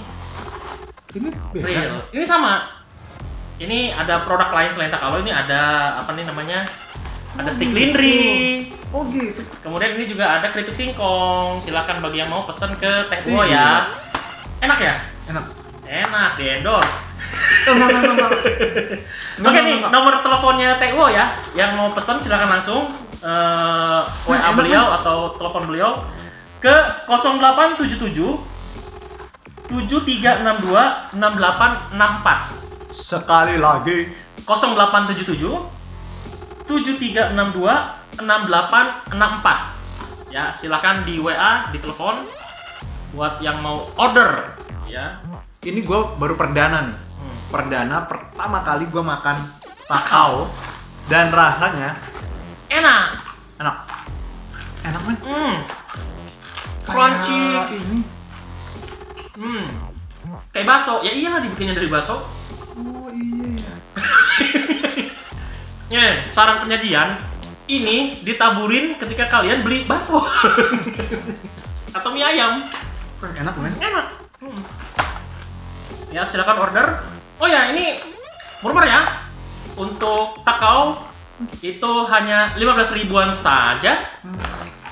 Ini Real. Ini sama. Ini ada produk lain selain takau. Ini ada apa nih namanya? Ada stick lindri. Oh gitu. Kemudian ini juga ada keripik singkong. Silakan bagi yang mau pesen ke Teh Iya. Uo ya. Enak ya? Enak. Enak, di endorse. Enggak. Oke nih, nomor teleponnya Teh Uo ya. Yang mau pesen silakan langsung WA enak, beliau atau telepon beliau ke 0877 7362 6864. Sekali lagi. 0877 7362 6864. Ya, silakan di WA, di telepon buat yang mau order ya. Ini gua baru perdana nih. Perdana pertama kali gua makan takau dan rasanya Enak. enak. Enak men. Crunchy. Kayak ini. Kayak bakso. Ya iyalah dibikinnya dari bakso. Oh iya. Saran penyajian, ini ditaburin ketika kalian beli bakso atau mie ayam. Enak men. Enak. Ya, silakan order. Oh ya, ini murmur ya. Untuk takau itu hanya 15 ribuan saja.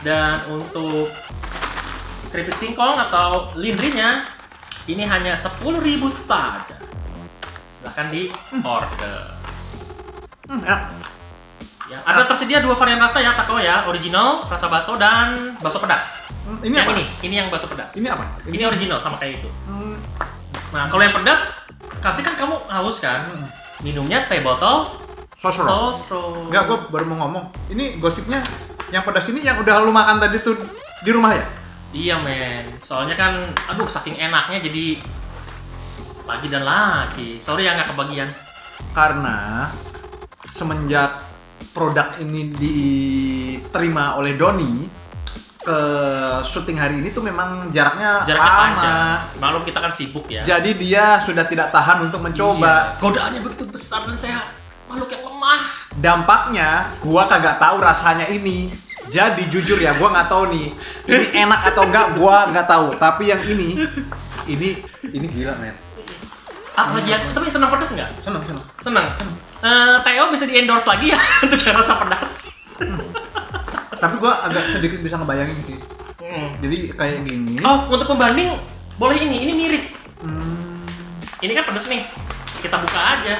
Dan untuk keripik singkong atau lindrinya ini hanya 10.000 saja. Silakan di order. Enak. Ya, ada tersedia 2 varian rasa ya takau ya, original, rasa bakso dan bakso pedas. Ini yang apa? ini yang bakso pedas. Ini apa? Ini original sama kayak itu. Nah, kalau yang pedas, kasih kan kamu haus kan? Minumnya teh botol Sosro. sosro. Enggak, gua baru mau ngomong. Ini gosipnya yang pedas ini yang udah lu makan tadi tuh di rumah ya? Iya men, soalnya kan, aduh saking enaknya jadi lagi dan lagi. Sorry ya nggak kebagian. Karena semenjak produk ini diterima oleh Doni ke syuting hari ini tuh memang jaraknya lama. panjang. Maklum kita kan sibuk ya. Jadi dia sudah tidak tahan untuk mencoba. Iya. Godaannya begitu besar dan saya makhluk yang lemah. Dampaknya gua kagak tahu rasanya ini. Jadi jujur ya, gua nggak tahu nih ini enak atau enggak, gua nggak tahu. Tapi yang ini gila men. Apalagi ya, tapi senang pedas nggak? Seneng. Senang. Teo bisa di endorse lagi ya untuk yang rasa pedas. Tapi gua agak sedikit bisa ngebayangin sih. Jadi kayak gini. Oh, untuk pembanding boleh ini mirip. Hmm, Ini kan pedas nih. Kita buka aja.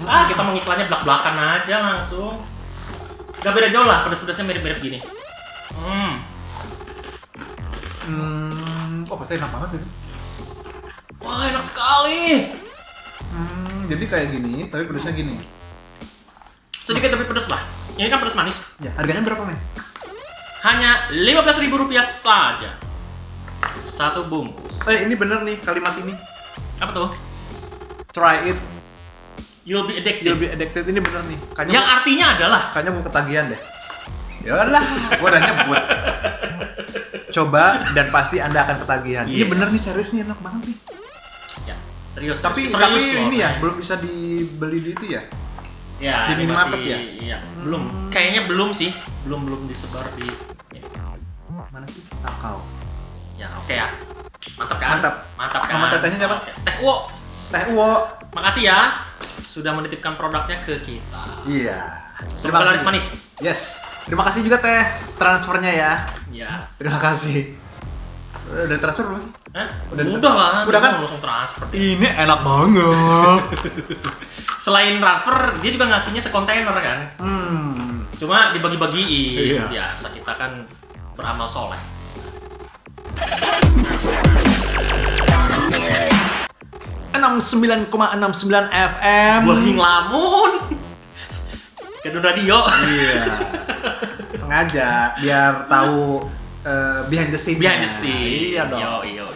Kita mau iklannya belak-belakan aja langsung. Gak beda jauh lah, pedas-pedasnya mirip-mirip gini. oh pasti enak banget ini. Wah, enak sekali. Jadi kayak gini, tapi pedasnya gini. Sedikit lebih pedas lah. Ini kan pedas manis. Ya, harganya berapa men? Hanya Rp15.000 saja. Satu bungkus. Ini bener nih kalimat ini. Apa tuh? Try it, You'll be addicted. you'll be addicted. Ini bener nih. Yang artinya adalah Kayaknya mau ketagihan deh. Yalah, gua udah nyebut. Coba dan pasti Anda akan ketagihan. Ini Iya. bener nih, serius nih, enak banget nih. ya, serius. Tapi serius loh, ini ya Nay. belum bisa dibeli di itu ya. Ya, di ini minimarket masih, ya? Iya, belum. Kayaknya belum sih. Belum disebar di ini. Mana sih? Takau. Ya, oke ya. Mantap kan? Mantap. Mantap kan? Nama tetehnya siapa? Oke. Teh Wo. Teh Uwo. Makasih ya sudah menitipkan produknya ke kita. Iya. Semoga laris manis. Yes. Terima kasih juga Teh transfernya ya. Iya. Terima kasih. Udah transfer belum? Hah? Udah lah. Udah kan? Langsung transfer. Ini enak banget. Selain transfer, dia juga ngasihnya sekontainer kan. Cuma dibagi-bagiin. Iya. Biasa kita kan beramal soleh. 69,69 FM. Bohing lamun. Kedun radio. Iya. Sengaja biar tahu behind the scene. Behind the scene. Iya dong. Yo.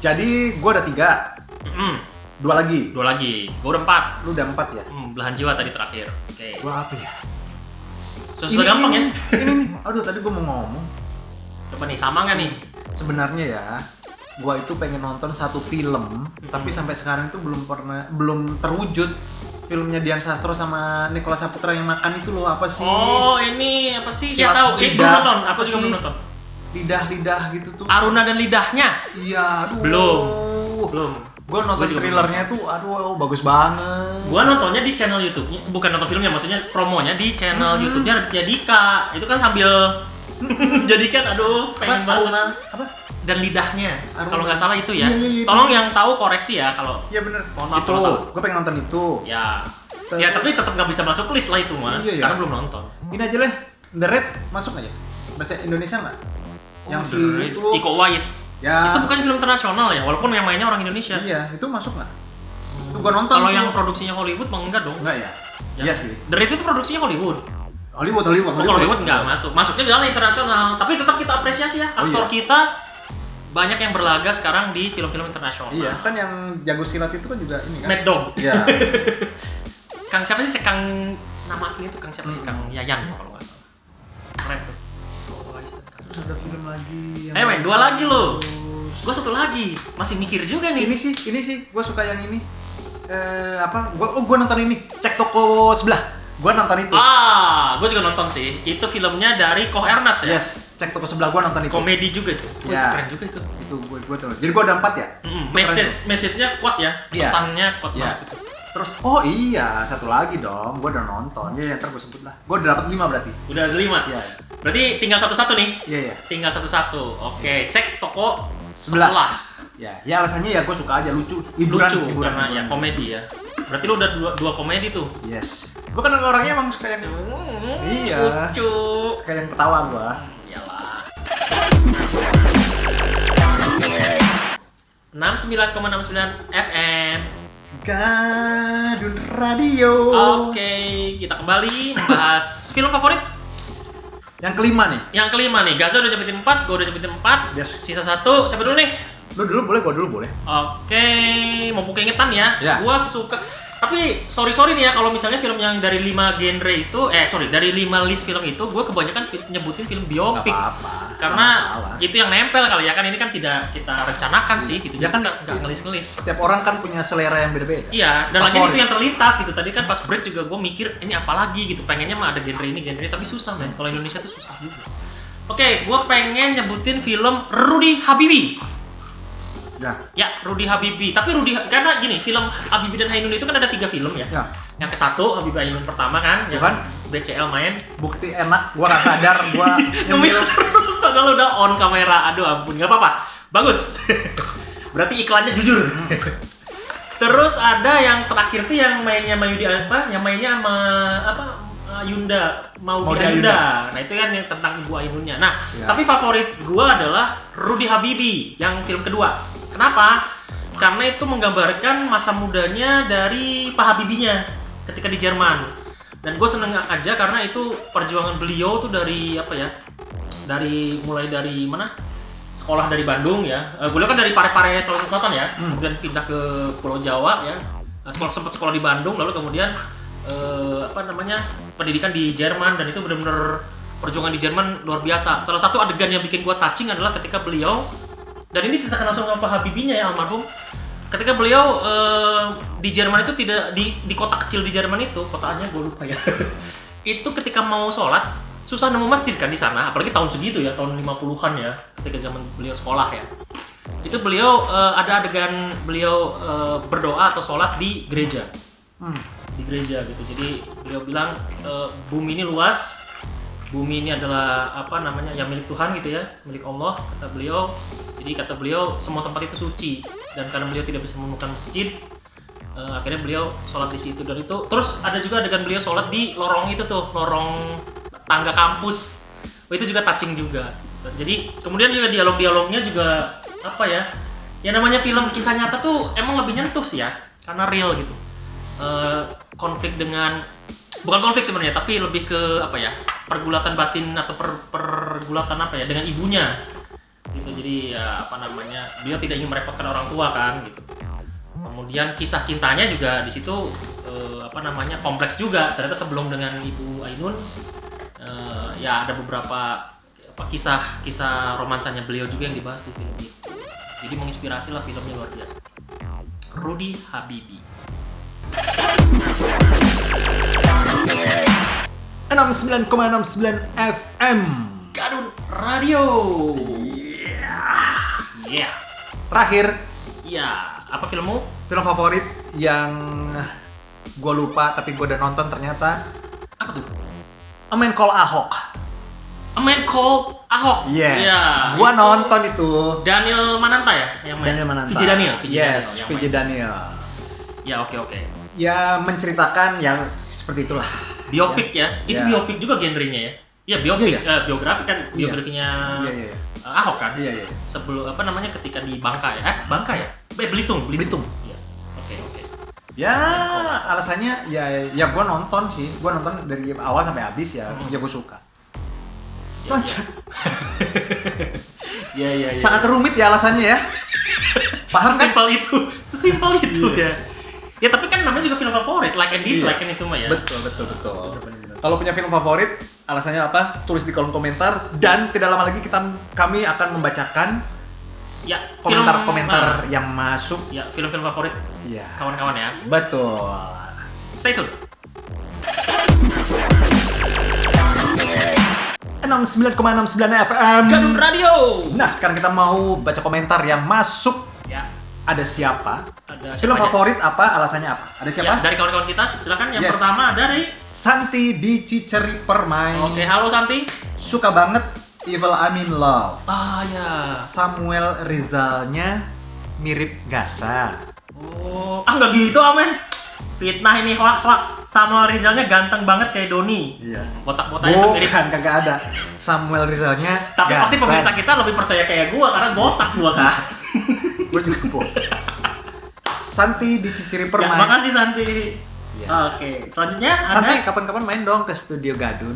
Jadi gua ada 3. Dua lagi. Dua lagi. Gua udah 4. Lu udah 4 ya? Belahan jiwa tadi terakhir. Oke. Gua apa ya? Susah gampang ya. Ini nih. Aduh, tadi gua mau ngomong. Coba nih, sama nggak nih? Sebenarnya ya, gua itu pengen nonton satu film, tapi sampai sekarang itu belum terwujud. Filmnya Dian Sastro sama Nicholas Saputra yang makan itu loh, apa sih? Oh, ini apa sih? Silat Ya tahu. lidah. Belum nonton. Aku Apa juga sih? belum nonton. Lidah gitu tuh. Aruna dan lidahnya. Iya, aduh. Belum. Gua nonton Gua juga trailernya tuh, aduh bagus banget. Gua nontonnya di channel YouTube-nya, bukan nonton filmnya, maksudnya promonya di channel YouTube-nya Raditya Dika. Itu kan sambil jadikan aduh pengen banget. Aruna, apa? Dan lidahnya. Aruna. Kalau nggak salah itu ya. Iya, itu. Tolong yang tahu koreksi ya kalau Iya bener. Mohon maaf Itu, kalau salah. gua pengen nonton itu. ya. Terus- Ya tapi tetap nggak bisa masuk list lah itu mah, Iya, iya. karena belum nonton. Ini aja lah, The Red masuk nggak ya? Bahasa Indonesia nggak? Yang si itu. Iko Uwais. Ya. Itu bukan film internasional ya, walaupun yang mainnya orang Indonesia. Iya, itu masuk nggak? Itu gua nonton. Kalau tuh. yang produksinya Hollywood mah enggak dong. enggak ya? Ya. Iya sih. The Raid itu produksinya Hollywood. Hollywood. Oh, kalau Hollywood nggak masuk. Masuknya adalah internasional. Tapi tetap kita apresiasi ya. Oh, Aktor iya. kita banyak yang berlaga sekarang di film-film internasional. Iya, kan yang jago silat itu kan juga ini kan. Mad Dog. Iya. Kang siapa sih? Kang nama aslinya itu Kang siapa? Kang Yayan ya kalau nggak salah. Keren tuh. Terus ada film lagi yang Men, 2 lagi lo. bagus. Gua 1 lagi. Masih mikir juga nih. Ini sih, gua suka yang ini. Gua nonton ini. Cek toko sebelah. Gua nonton itu. Gua juga nonton sih. Itu filmnya dari Koh Ernest ya. Yes, cek toko sebelah gua nonton itu. Komedi juga itu. Wah, Ya. itu keren juga itu. Itu gua tuh. Jadi gua ada 4 ya. Itu keren tuh. Message-nya kuat ya. Iya. Pesannya kuat Iya. banget itu. Terus oh iya, satu lagi dong. Gua udah nonton. Ya, ntar gua sebut lah. Gua udah dapat 5 berarti. Udah ada 5. Iya. Berarti tinggal satu-satu nih. Iya. Tinggal satu-satu. Oke, cek toko Sebelah. sebelah. Ya alasannya ya gua suka aja lucu. Hiburan Karena ya komedi ya. Berarti lu udah dua komedi tuh. Yes. Gua kan orangnya emang suka yang Iya. Lucu. suka yang ketawa gua. Iyalah. 69,69 FM. Gadun Radio. Oke, kita kembali membahas film favorit. Yang kelima nih. Yang kelima nih, Gaza udah nyebutin 4, gua udah nyebutin 4. Yes. Sisa 1, siapa dulu nih? Lu dulu boleh, gua dulu boleh. Oke, mumpung keingetan ya. Ya. Gua suka. Tapi sorry nih ya kalau misalnya film yang dari 5 genre itu, dari 5 list film itu, gue kebanyakan nyebutin film biopik. Gak apa-apa. Karena Gak masalah. itu yang nempel kali ya kan, ini kan tidak kita rencanakan sih gitu. Ya Jadi kan, nggak ngelis-ngelis. Setiap orang kan punya selera yang beda-beda. Iya, dan lagi Favorit. itu yang terlintas gitu. Tadi kan pas break juga gue mikir ini apa lagi gitu. Pengennya mah ada genre ini, tapi susah men. Kalau Indonesia tuh susah juga. Oke, gue pengen nyebutin film Rudy Habibie. Ya, Rudy Habibie. Tapi karena gini, film Habibie dan Ainun itu kan ada 3 film ya. Ya. Yang ke-1 Habibie Ainun pertama kan, yang Bukan? BCL main. Bukti enak, gua gak sadar gua Ngemil terus, padahal udah on kamera. Aduh ampun, nggak apa-apa. Bagus. Berarti iklannya jujur. Terus ada yang terakhir tuh yang mainnya Mayudi apa? Yang mainnya sama Yunda, Maudy Ayunda. Nah, itu kan yang tentang ibu Ainunnya. Nah, Ya. tapi favorit gua adalah Rudy Habibie yang film kedua. Kenapa? Karena itu menggambarkan masa mudanya dari Pak Habibie-nya ketika di Jerman. Dan gue seneng aja karena itu perjuangan beliau tuh dari apa ya? Mulai dari mana? Sekolah dari Bandung ya. Beliau kan dari Parepare Sulawesi Selatan ya. Kemudian pindah ke Pulau Jawa ya. Sempat sekolah di Bandung, lalu kemudian pendidikan di Jerman, dan itu benar-benar perjuangan di Jerman luar biasa. Salah satu adegan yang bikin gua touching adalah ketika beliau, dan ini ceritakan langsung sama Pak Habibie-nya ya, almarhum. Ketika beliau di Jerman itu tidak di kota kecil di Jerman itu, kotanya gua lupa ya. Itu ketika mau sholat susah nemu masjid kan di sana, apalagi tahun segitu ya, tahun 50-an ya, ketika zaman beliau sekolah ya. Itu beliau ada adegan beliau berdoa atau sholat di gereja. Di gereja gitu. Jadi beliau bilang bumi ini luas, bumi ini adalah apa namanya ya milik Tuhan gitu ya, milik Allah kata beliau. Jadi kata beliau semua tempat itu suci dan karena beliau tidak bisa menemukan masjid, akhirnya beliau sholat di situ. Dan itu terus ada juga adegan beliau sholat di lorong itu tuh, lorong tangga kampus. Itu juga touching juga. Jadi kemudian juga dialog-dialognya juga apa ya? Ya namanya film kisah nyata tuh emang lebih nyentuh sih ya, karena real gitu. Konflik dengan bukan konflik sebenarnya, tapi lebih ke apa ya? Pergulatan batin atau pergulatan apa ya dengan ibunya. Gitu. Jadi ya apa namanya? Dia tidak ingin merepotkan orang tua kan gitu. Kemudian kisah cintanya juga di situ apa namanya? Kompleks juga. Ternyata sebelum dengan Ibu Ainun ya ada beberapa kisah romansanya beliau juga yang dibahas di film itu. Jadi menginspirasi lah, filmnya luar biasa. Rudy Habibie. 69,69 FM Gadun Radio. Iya. Terakhir, Iya. Apa filmmu? film favorit yang gue lupa tapi gue udah nonton ternyata. Apa tuh? A Man Called Ahok. A Man Called Ahok. Yes. Iya, Gua itu nonton itu. Daniel Mananta ya yang main? Daniel Mananta. VJ Daniel. Yes, yang VJ main. Daniel. Ya oke. Ya menceritakan yang seperti itulah. Biopik ya. Itu Ya. biopik juga genrenya ya. Iya biopik, Iya, biografi kan, biografinya Iya. Ahok kan. Iya. Sebelum apa namanya ketika di Bangka ya? Bangka ya? Belitung. Belitung. Iya. Oke. Ya, alasannya ya gua nonton sih. Gua nonton dari awal sampai habis ya. Ya gua suka. Ya, Lanjut. Iya. Sangat rumit ya alasannya ya. Paham kan? Sesimpel itu Iya. ya. Ya tapi kan namanya juga film favorit, like and dislike kan itu mah ya. Betul. Bener. Kalau punya film favorit, alasannya apa? Tulis di kolom komentar dan tidak lama lagi kami akan membacakan Ya, komentar-komentar yang masuk. Ya, film-film favorit Iya. kawan-kawan ya. Betul. Stay tune. 69,69 FM Gadun Radio. Nah, sekarang kita mau baca komentar yang masuk. Ya, Ada siapa? ada Film siapa aja? favorit apa? Alasannya apa? Ada siapa? Ya, dari kawan-kawan kita. Silakan yang Yes. pertama dari Santi di Ciceri Permai. Oke, halo Santi. Suka banget Evil I'm in Love. Ah ya. Samuel Rizalnya mirip Gasa. Oh, enggak gitu, Amen. Fitnah ini hoax. Samuel Rizalnya ganteng banget kayak Doni. Iya. Botak-botaknya tuh mirip. Bukan, kagak ada. Samuel Rizalnya Tapi pasti ganteng. pemirsa kita lebih percaya kayak gua karena botak gua kan. Gue juga botak. Santi di Ciceri Ya, Permai. makasih Santi. Iya. Oke, selanjutnya ada Santi, kapan-kapan main dong ke studio Gadun.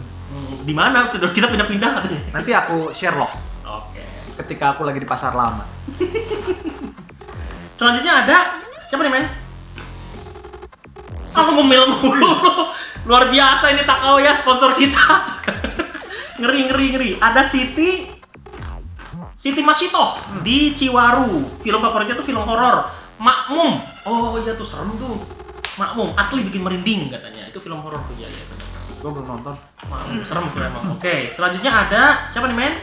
Di mana? Sudah kita pindah-pindah katanya. Nanti aku Sherlock Oke. ketika aku lagi di pasar lama. Selanjutnya ada siapa nih, men? Aku ngemil mulu. Luar biasa ini Takao ya sponsor kita. ngeri. Ada Siti Masito di Ciwaru. Film favoritnya tuh film horor Makmum. Oh iya tuh serem tuh. Makmum asli bikin merinding katanya. Itu film horor tuh ya benar. Gue belum nonton. Makmum serem tuh emang. Oke, selanjutnya ada siapa nih, men?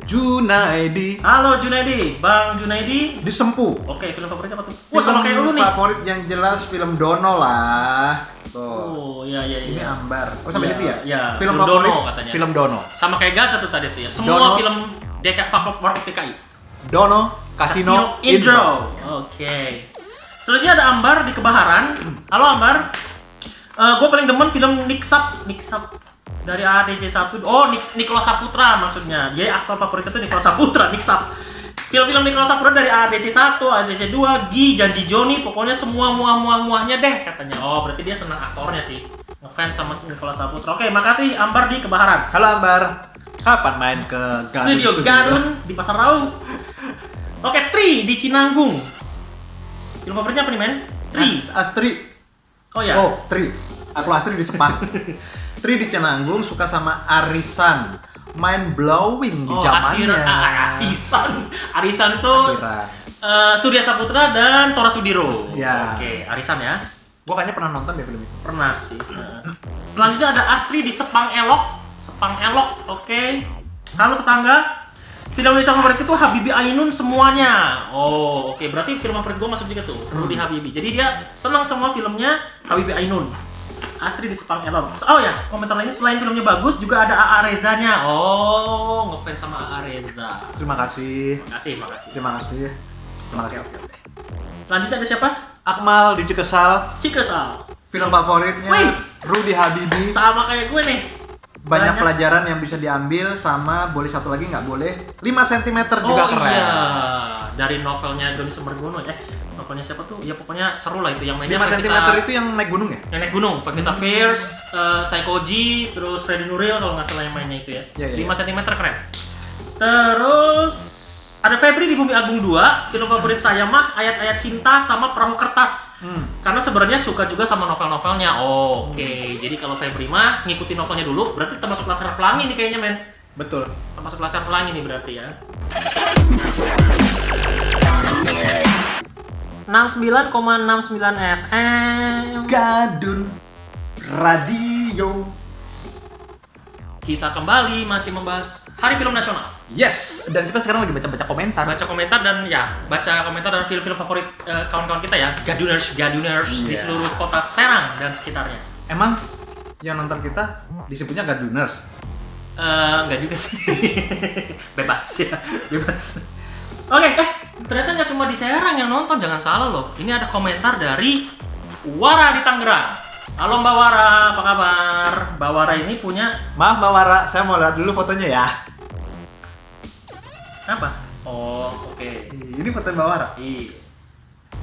Junaidi Halo Junaidi, Bang Junaidi. di Sempu. Oke, film favoritnya apa tuh? Wah, sama kayak lu nih. Favorit yang jelas film Dono lah. Tuh. Oh, iya. Ini Ambar. Oh, sampai Iya, itu ya? iya. Film Film favorit Dono katanya. film Dono. Sama kayak Gaza tuh tadi tuh ya. Semua Dono. film favorit DKI. Dono Casino Indro. Oke. Selanjutnya ada Ambar di Kebaharan. Halo Ambar. Gue paling demen film Niksap dari ADC 1. Oh, Nicholas Saputra maksudnya. Jadi aktor favorit itu Nicholas Saputra, Niksap. Film-film Nicholas Saputra dari ADC 1, ADC 2, Gi, Janji Joni, pokoknya semua muah-muahnya deh katanya. Oh, berarti dia senang aktornya sih. Ngefans sama Nicholas Saputra. Oke, makasih Ambar di Kebaharan. Halo Ambar. Kapan main ke Studio Garun di Pasar Rau. Oke, Tri di Cinanggung. Film favoritnya apa nih, men? Tri. Astri. Oh ya. Oh, Tri. Aku Astri di Sepang. Tri di Cenanggung suka sama Arisan. Mind blowing di zamannya. Arisan tuh Asiran. Surya Saputra dan Tora Sudiro. Ya. Oke, Arisan ya. Gua kayaknya pernah nonton deh film itu. Pernah sih. Selanjutnya ada Astri di Sepang Elok. Oke. Halo tetangga. Film Indonesia favorit itu Habibie Ainun semuanya. Oh, oke. Berarti film favorit gue masuk juga tuh, Rudy Habibie. Jadi dia senang semua filmnya Habibie Ainun. Asri di Sepang Elon. Oh ya, komentar lainnya selain filmnya bagus, juga ada A.A. Rezanya. Oh, ngefans sama A.A. Reza. Terima kasih. Terima kasih. Oke. Selanjutnya ada siapa? Akmal di Cikesal. Film favoritnya Wih. Rudy Habibie. Sama kayak gue nih. Banyak pelajaran yang bisa diambil, sama boleh satu lagi nggak boleh 5 cm juga keren. Iya, dari novelnya Doni Sumbergono ya. Novelnya siapa tuh? Ya pokoknya seru lah itu yang mainnya 5 cm itu yang naik gunung ya? Yang naik gunung, Pevita Pierce, Saikoji, terus Freddy Nuril kalau nggak salah yang mainnya itu ya. Iya. 5 cm keren. Terus ada Febri di Bumi Agung 2, film favorit saya mah Ayat-Ayat Cinta sama Perahu Kertas. Karena sebenarnya suka juga sama novel-novelnya. Oke. Jadi kalau Febri mah ngikutin novelnya dulu, berarti termasuk Laskar Pelangi nih kayaknya, men. Betul. Termasuk Laskar Pelangi nih berarti ya. 69,69 FM. Gadun Radio. Kita kembali masih membahas Hari Film Nasional. Yes, dan kita sekarang lagi baca-baca komentar. Baca komentar dan film-film favorit kawan-kawan kita ya, Gaduners di seluruh kota Serang dan sekitarnya. Emang yang nonton kita disebutnya Gaduners? Enggak juga sih. Bebas. Oke, ternyata nggak cuma di Serang yang nonton, jangan salah loh. Ini ada komentar dari Wara di Tangerang. Halo Mbak Wara, apa kabar? Mbak Wara ini punya... Maaf Mbak Wara, saya mau lihat dulu fotonya ya. Apa? Oh, oke. Ini foto Mbak Wara. Iya.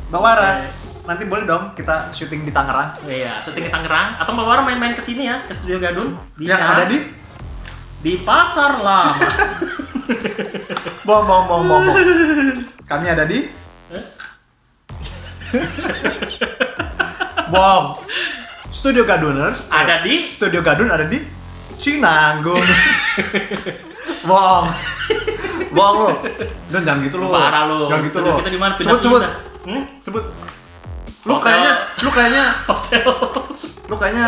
Mbak Wara, nanti boleh dong kita syuting di Tangerang. Iya, syuting di Tangerang. Atau Mbak Wara main-main ke sini ya, ke Studio Gadun. Yang ada di Pasar Lama. Bohong. Kami ada di... Bohong. Studio Gaduners Ada di... Studio Gadun ada di Sinanggung. Bohong lo. Dan jangan gitu lo. Parah lo. Jangan gitu Studio lo. kita di mana? Sebut. Lu kayaknya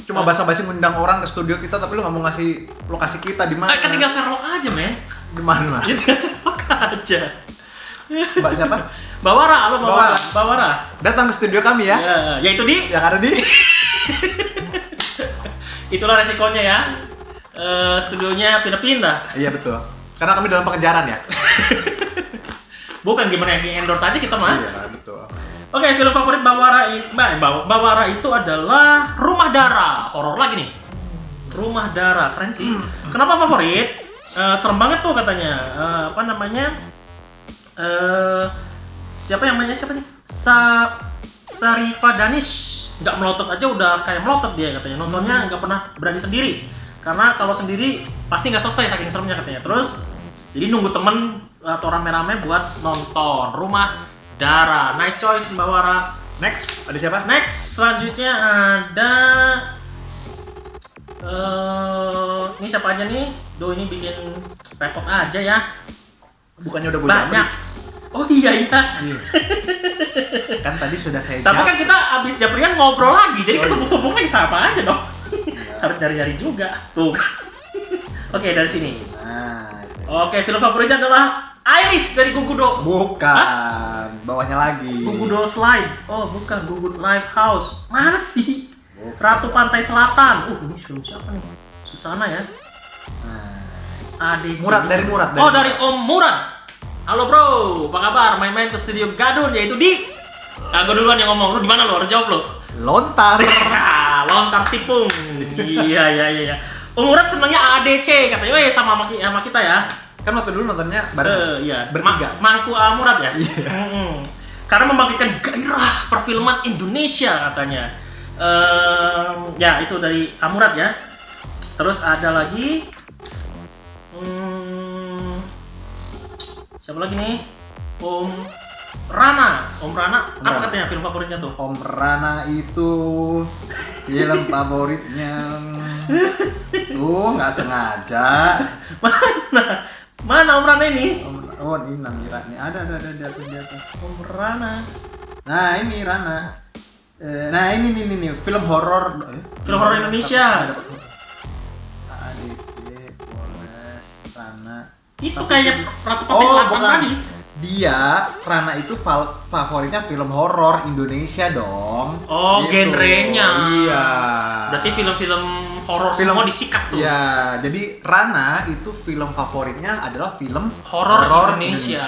cuma basa-basi ngundang orang ke studio kita, tapi lu nggak mau ngasih lokasi kita di mana. Kan tinggal Sherlock aja, men. Di mana? Ya tinggal Sherlock aja. Mbak siapa? Mbak Wara, halo Mbak Wara. Mbak Wara. Datang ke studio kami ya. Ya itu di. Yang ada di. Itulah resikonya ya. Studionya pindah-pindah. Iya betul. Karena kami dalam pengejaran ya. Bukan gimana yang endorse aja kita mah. Iya betul. Oke, film favorit Mbak Wara itu adalah Rumah Dara. Horor lagi nih. Rumah Dara, keren sih. Kenapa favorit? Serem banget tuh katanya. Apa namanya? Siapa yang mainnya siapa nih? Sarifa Danish. Nggak melotot aja udah kayak melotot dia katanya. Nontonnya nggak pernah berani sendiri. Karena kalau sendiri pasti nggak selesai saking seremnya katanya. Terus jadi nunggu temen atau rame-rame buat nonton Rumah Dara. Nice choice Mbak Wara. Next, ada siapa? Next, selanjutnya ada ini siapa aja nih? Ini bikin repot aja ya. Bukannya udah gue banyak. Oh iya. Kan tadi sudah saya Tapi kan kita abis Japrian ngobrol lagi, jadi iya. ketemu-temunya sama aja dong. Harus nyari-nyari juga. Tuh. Oke, dari sini. Nah, Oke, film favoritnya adalah Iris dari Gugudo. bukan. Bawahnya lagi. Gugudo Slide. Oh, bukan. Gugudo Lifehouse. Mana sih? Ratu Pantai Selatan. Ini film siapa nih? Susana ya. Adik. Dari Murad. Oh, dari Om Murad. Halo bro, apa kabar? Main-main ke Studio Gadun, yaitu di... gue duluan yang ngomong, lu di mana lo? Harus jawab lo. Lontar. Lontar Sipung. Iya. Om Murad senengnya ADC katanya. Sama kita ya. Kan waktu dulu nontonnya bareng. Iya. Bertiga. Mangku Murad ya. Iya. Karena membangkitkan gairah perfilman Indonesia katanya. Ya itu dari Murad ya. Terus ada lagi. Siapa lagi nih? Om Rana, apa katanya film favoritnya tuh? Om Rana itu film favoritnya. Tuh nggak sengaja. Mana Om Rana ini? Oh ini namanya ada di atas. Om Rana. Nah ini Rana. Nah ini film horor. Film horor Indonesia. ADC, Polres, Rana. Itu kayak Ratu Pantai Selatan bukan. tadi. Dia Rana itu favoritnya film horor Indonesia dong. Oh, Gitu. genrenya. Iya. Berarti film-film horor semua disikat tuh. Iya, jadi Rana itu film favoritnya adalah film Horor Indonesia.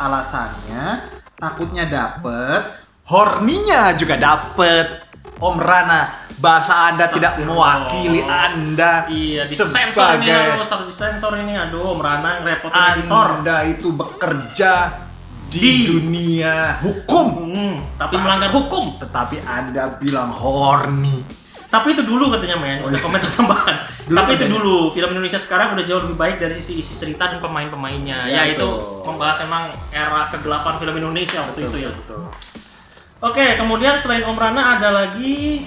Alasannya takutnya dapet, horninya juga dapet. Om Rana, bahasa Anda tidak mewakili Anda. Iya, disensor ini, harus disensor ini. Aduh, Om Rana ngerepotin editor. Anda itu bekerja di dunia hukum, Tapi melanggar hukum. tetapi Anda bilang horny. Tapi itu dulu katanya, men. Udah komentar tambahan. Tapi itu katanya. dulu, film Indonesia sekarang udah jauh lebih baik dari sisi isi cerita dan pemain-pemainnya. Ya, itu membahas emang era kegelapan film Indonesia waktu itu ya. Betul. Oke, kemudian selain Om Rana ada lagi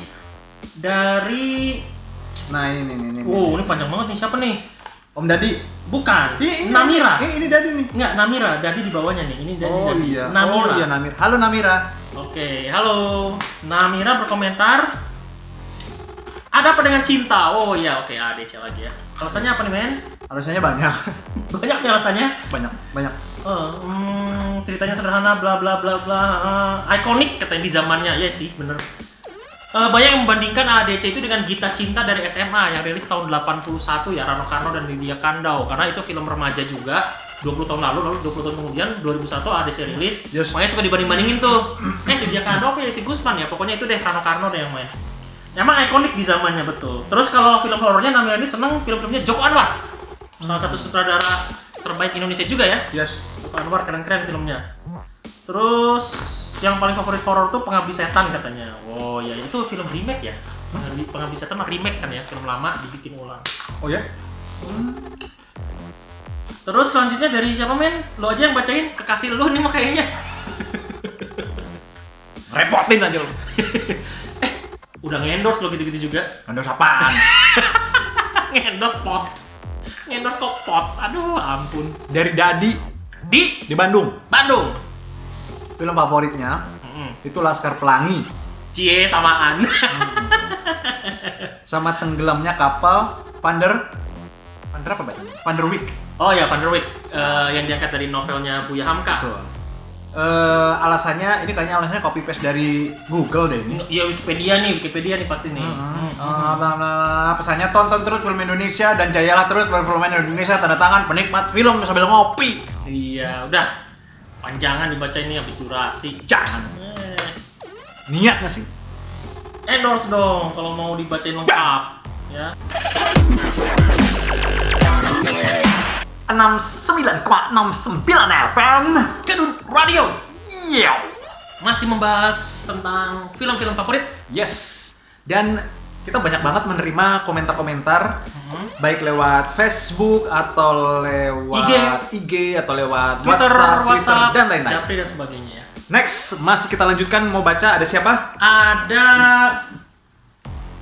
dari Nah ini. ini panjang banget nih. Siapa nih? Om Dadi. Bukan. Ini Namira. Ini Dadi nih. Enggak, Namira. Dadi di bawahnya nih. Ini Dadi. Oh Dadi. iya. Namira. Oh iya Namira. Halo Namira. Oke, halo. Namira berkomentar. Ada apa dengan cinta? Oh iya, oke, ADC lagi ya. Alasannya apa nih, men? Alasannya banyak. Banyak nih alasannya. banyak. Ceritanya sederhana, bla bla bla bla. Ikonik katanya di zamannya, ya sih, bener. Banyak yang membandingkan ADC itu dengan Gita Cinta dari SMA yang rilis tahun 81 ya, Rano Karno dan Lydia Kandau. Karena itu film remaja juga, 20 tahun lalu 20 tahun kemudian 2001 ADC rilis. Yes. Makanya suka dibanding-bandingin tuh. Lydia Kandau kayak si Gusman ya, pokoknya itu deh Rano Karno deh yang main. Emang ikonik di zamannya, betul. Terus kalau film horornya Namira ini seneng film-filmnya Joko Anwar. Salah satu sutradara terbaik Indonesia juga ya. Yes. Joko Anwar keren-keren filmnya. Terus yang paling favorit horor tuh Pengabdi Setan katanya. Oh ya, itu film remake ya. Pengabdi Setan mah remake kan ya, film lama dibikin ulang. Oh ya? Terus selanjutnya dari siapa, men? Lo aja yang bacain, kekasih lo nih mah kayaknya. Repotin aja lu. Udah nge-endorse lo gitu-gitu juga. Endorse apaan? Nge-endorse pot. Nge-endorse kok pot. Aduh, ampun. Dari Dadi Di Bandung. Bandung. Film favoritnya itu Laskar Pelangi. Cie samaan. Sama tenggelamnya kapal Vander apa bacanya? Vanderwyk. Oh ya, Van der Wijk yang diangkat dari novelnya Buya Hamka. Betul. Alasannya ini kayaknya alasannya copy paste dari Google deh ini. Iya, Wikipedia nih pasti nih. Pesannya tonton terus film Indonesia dan jayalah terus film Indonesia, tanda tangan penikmat film sambil ngopi. Iya, udah. Panjangan dibaca ini habis durasi. Jangan. Niat nggak sih? Endorse dong kalau mau dibacain lengkap. Ya. 69,69 FM Kedun Radio. Iya. Masih membahas tentang film-film favorit. Yes. Dan kita banyak banget menerima komentar-komentar baik lewat Facebook atau lewat IG atau lewat Twitter, WhatsApp dan lain-lain. Japri dan sebagainya ya. Next, masih kita lanjutkan, mau baca ada siapa? Ada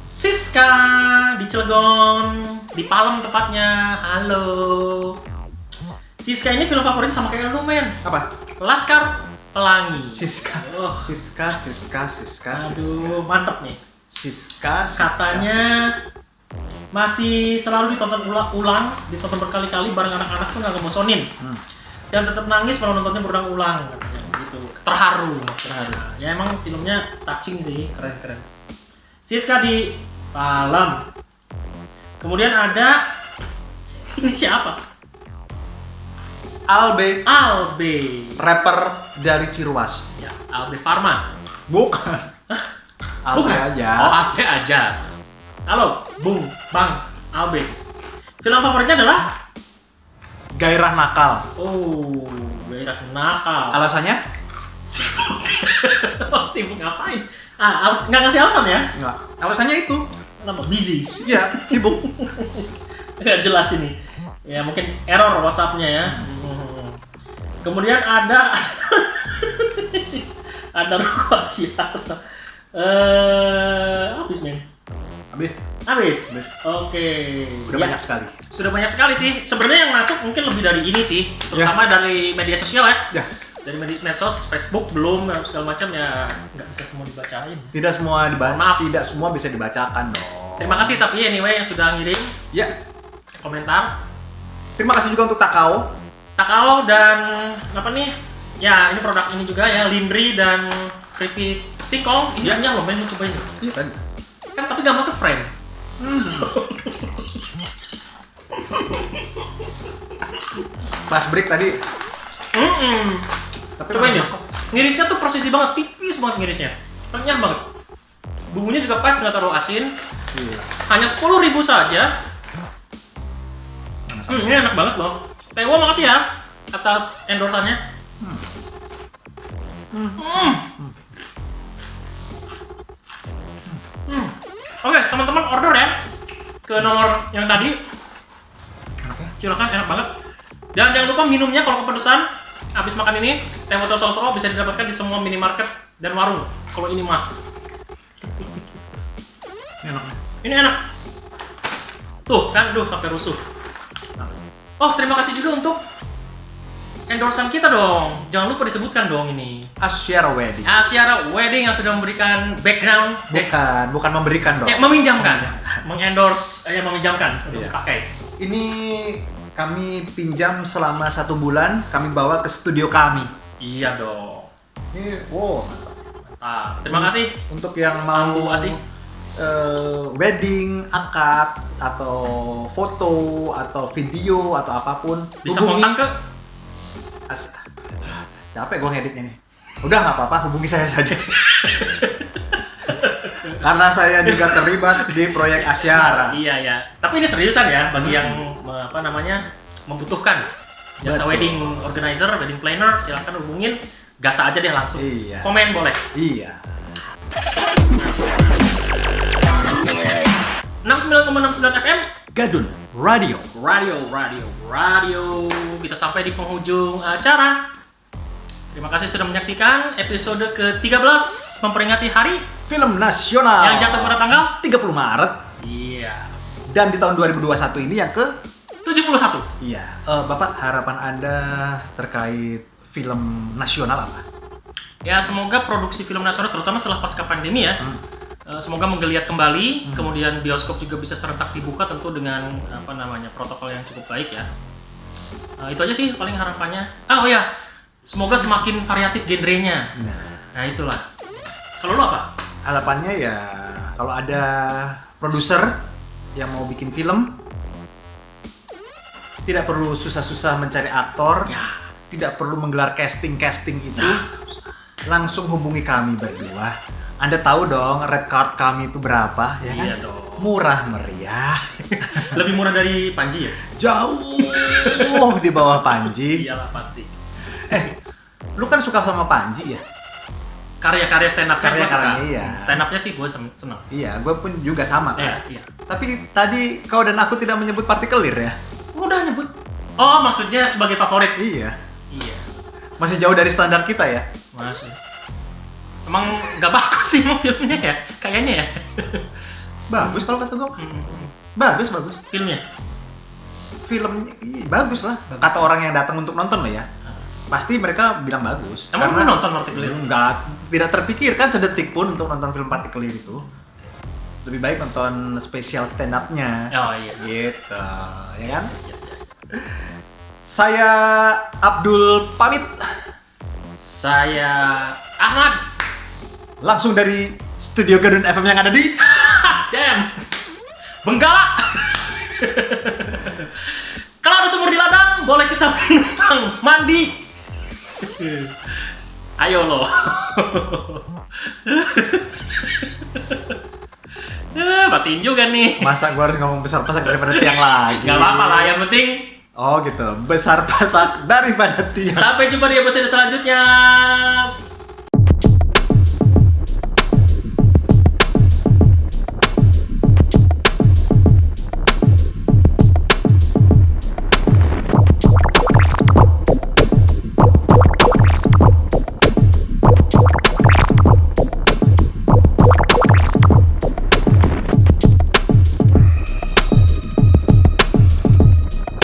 Siska di Cilegon, di Palem tepatnya. Halo. Siska ini film favorit sama kayak lu, men. Apa? Laskar Pelangi. Siska. Oh. Siska. Aduh, mantep nih. Siska. Katanya masih selalu ditonton ulang, ditonton berkali-kali bareng anak-anak tuh nggak ngebosonin. Dan tetap nangis kalau nontonnya berulang-ulang katanya gitu. Terharu. Ya emang filmnya touching sih, keren. Siska di Palem. Kemudian ada ini siapa? Albe, rapper dari Ciruas. Ya, Albe Farma. Bukan. Albe Bukan? aja. Oh, Albe aja. Halo, Bang, Albe. Film favoritnya adalah Gairah Nakal. Oh, Gairah Nakal. Alasannya? Sibuk ngapain? Nggak ngasih alasan ya? Enggak. Alasannya itu. Kenapa? Busy. Iya, sibuk. Nggak jelas ini. Ya mungkin error WhatsApp-nya ya. Kemudian ada Rokosial. Habis, men. Habis. Oke. Udah Ya, banyak sekali. sudah banyak sekali sih. Sebenarnya yang masuk mungkin lebih dari ini sih, terutama dari media sosial ya. Ya. Dari medsos, Facebook belum segala macam ya, nggak bisa semua dibacain. Tidak semua Maaf. Tidak semua bisa dibacakan dong. Terima kasih tapi anyway yang sudah ngirim Ya. komentar. Terima kasih juga untuk Takao Takao dan apa nih? Ya, ini produk ini juga ya, Lindri dan Creepy Singkong. Ini loh, main mau cobain. Iya tadi. Kan tapi nggak masuk frame. Pas break tadi. Tapi Cobain ya. Ngirisnya tuh presisi banget, tipis banget ngirisnya. Renyah banget. Bumbunya juga pas, nggak terlalu asin. Iya. Hanya 10.000 saja. Ini enak banget loh. Tewo makasih ya atas endorsannya. Oke, teman-teman order ya ke nomor yang tadi. Oke. Silakan, enak banget. Dan jangan lupa minumnya kalau kepedesan. Habis makan ini, teh botol solo bisa didapatkan di semua minimarket dan warung. Kalau ini mah. Enak. Ini enak. Tuh kan, sampai rusuh. Oh, terima kasih juga untuk endorsan kita dong. Jangan lupa disebutkan dong ini. Asyara Wedding. Asyara Wedding yang sudah memberikan background. Bukan memberikan dong. Meminjamkan. Mengendorse, meminjamkan untuk Iya. pakai. Ini kami pinjam selama 1 bulan, kami bawa ke studio kami. Iya dong. Ini, wow. Mantap. Terima kasih. Untuk yang mau Ambu asik. Wedding, akad, atau foto, atau video, atau apapun, Bisa kontak ke capek gue ngeditnya nih. Udah nggak apa-apa, hubungi saya saja. Karena saya juga terlibat di proyek Asyara. Iya ya. Tapi ini seriusan ya bagi yang membutuhkan jasa Betul. wedding organizer, wedding planner, silahkan hubungin. Gasa aja deh langsung. Iya. Komen boleh. Iya. 69,69 FM Gadun Radio. Radio. Kita sampai di penghujung acara. Terima kasih sudah menyaksikan episode ke-13 memperingati hari Film nasional yang jatuh pada tanggal 30 Maret. Iya. Dan di tahun 2021 ini yang ke 71. Iya. Bapak, harapan Anda terkait film nasional apa? Ya, semoga produksi film nasional terutama setelah pasca pandemi ya. Semoga menggeliat kembali, kemudian bioskop juga bisa serentak dibuka tentu dengan protokol yang cukup baik ya. Itu aja sih paling harapannya. Oh ya, semoga semakin variatif genrenya. Nah itulah. Kalau lo apa? Harapannya ya kalau ada produser yang mau bikin film, tidak perlu susah-susah mencari aktor, Ya. tidak perlu menggelar casting itu, langsung hubungi kami berdua. Anda tahu dong red card kami itu berapa, ya kan? Iya dong. Murah meriah, Lebih murah dari Panji ya? jauh di bawah Panji. Iyalah pasti. Lu kan suka sama Panji ya? Karya-karya stand up Karya-karyanya, iya. Stand up-nya sih gue seneng. Iya, gue pun juga sama kan. Iya. Tapi tadi kau dan aku tidak menyebut partikelir ya? Udah nyebut. Oh, maksudnya sebagai favorit. Iya. Iya. Masih jauh dari standar kita ya? Masih. Emang nggak bagus sih mau filmnya ya? Kayaknya ya. Bagus kalau kata gue. Hmm. Bagus. Filmnya. Filmnya bagus lah. Kata orang yang datang untuk nonton lah ya. Pasti mereka bilang bagus. Emang lu nonton Partikelir? Enggak, tidak terpikirkan sedetik pun untuk nonton film Partikelir itu. Lebih baik nonton spesial stand up-nya. Oh iya. Gitu, ya kan? Iya. Saya Abdul pamit. Saya Ahmad. Langsung dari studio Gadun FM yang ada di Damn. Benggala. Kalau ada sumur di ladang, boleh kita menumpang mandi. Ayo lo. Batin juga nih. Masa gua harus ngomong besar pasak daripada tiang lagi? Gak apa-apa lah, yang penting Oh gitu, besar pasak daripada tiang. sampai jumpa di episode selanjutnya.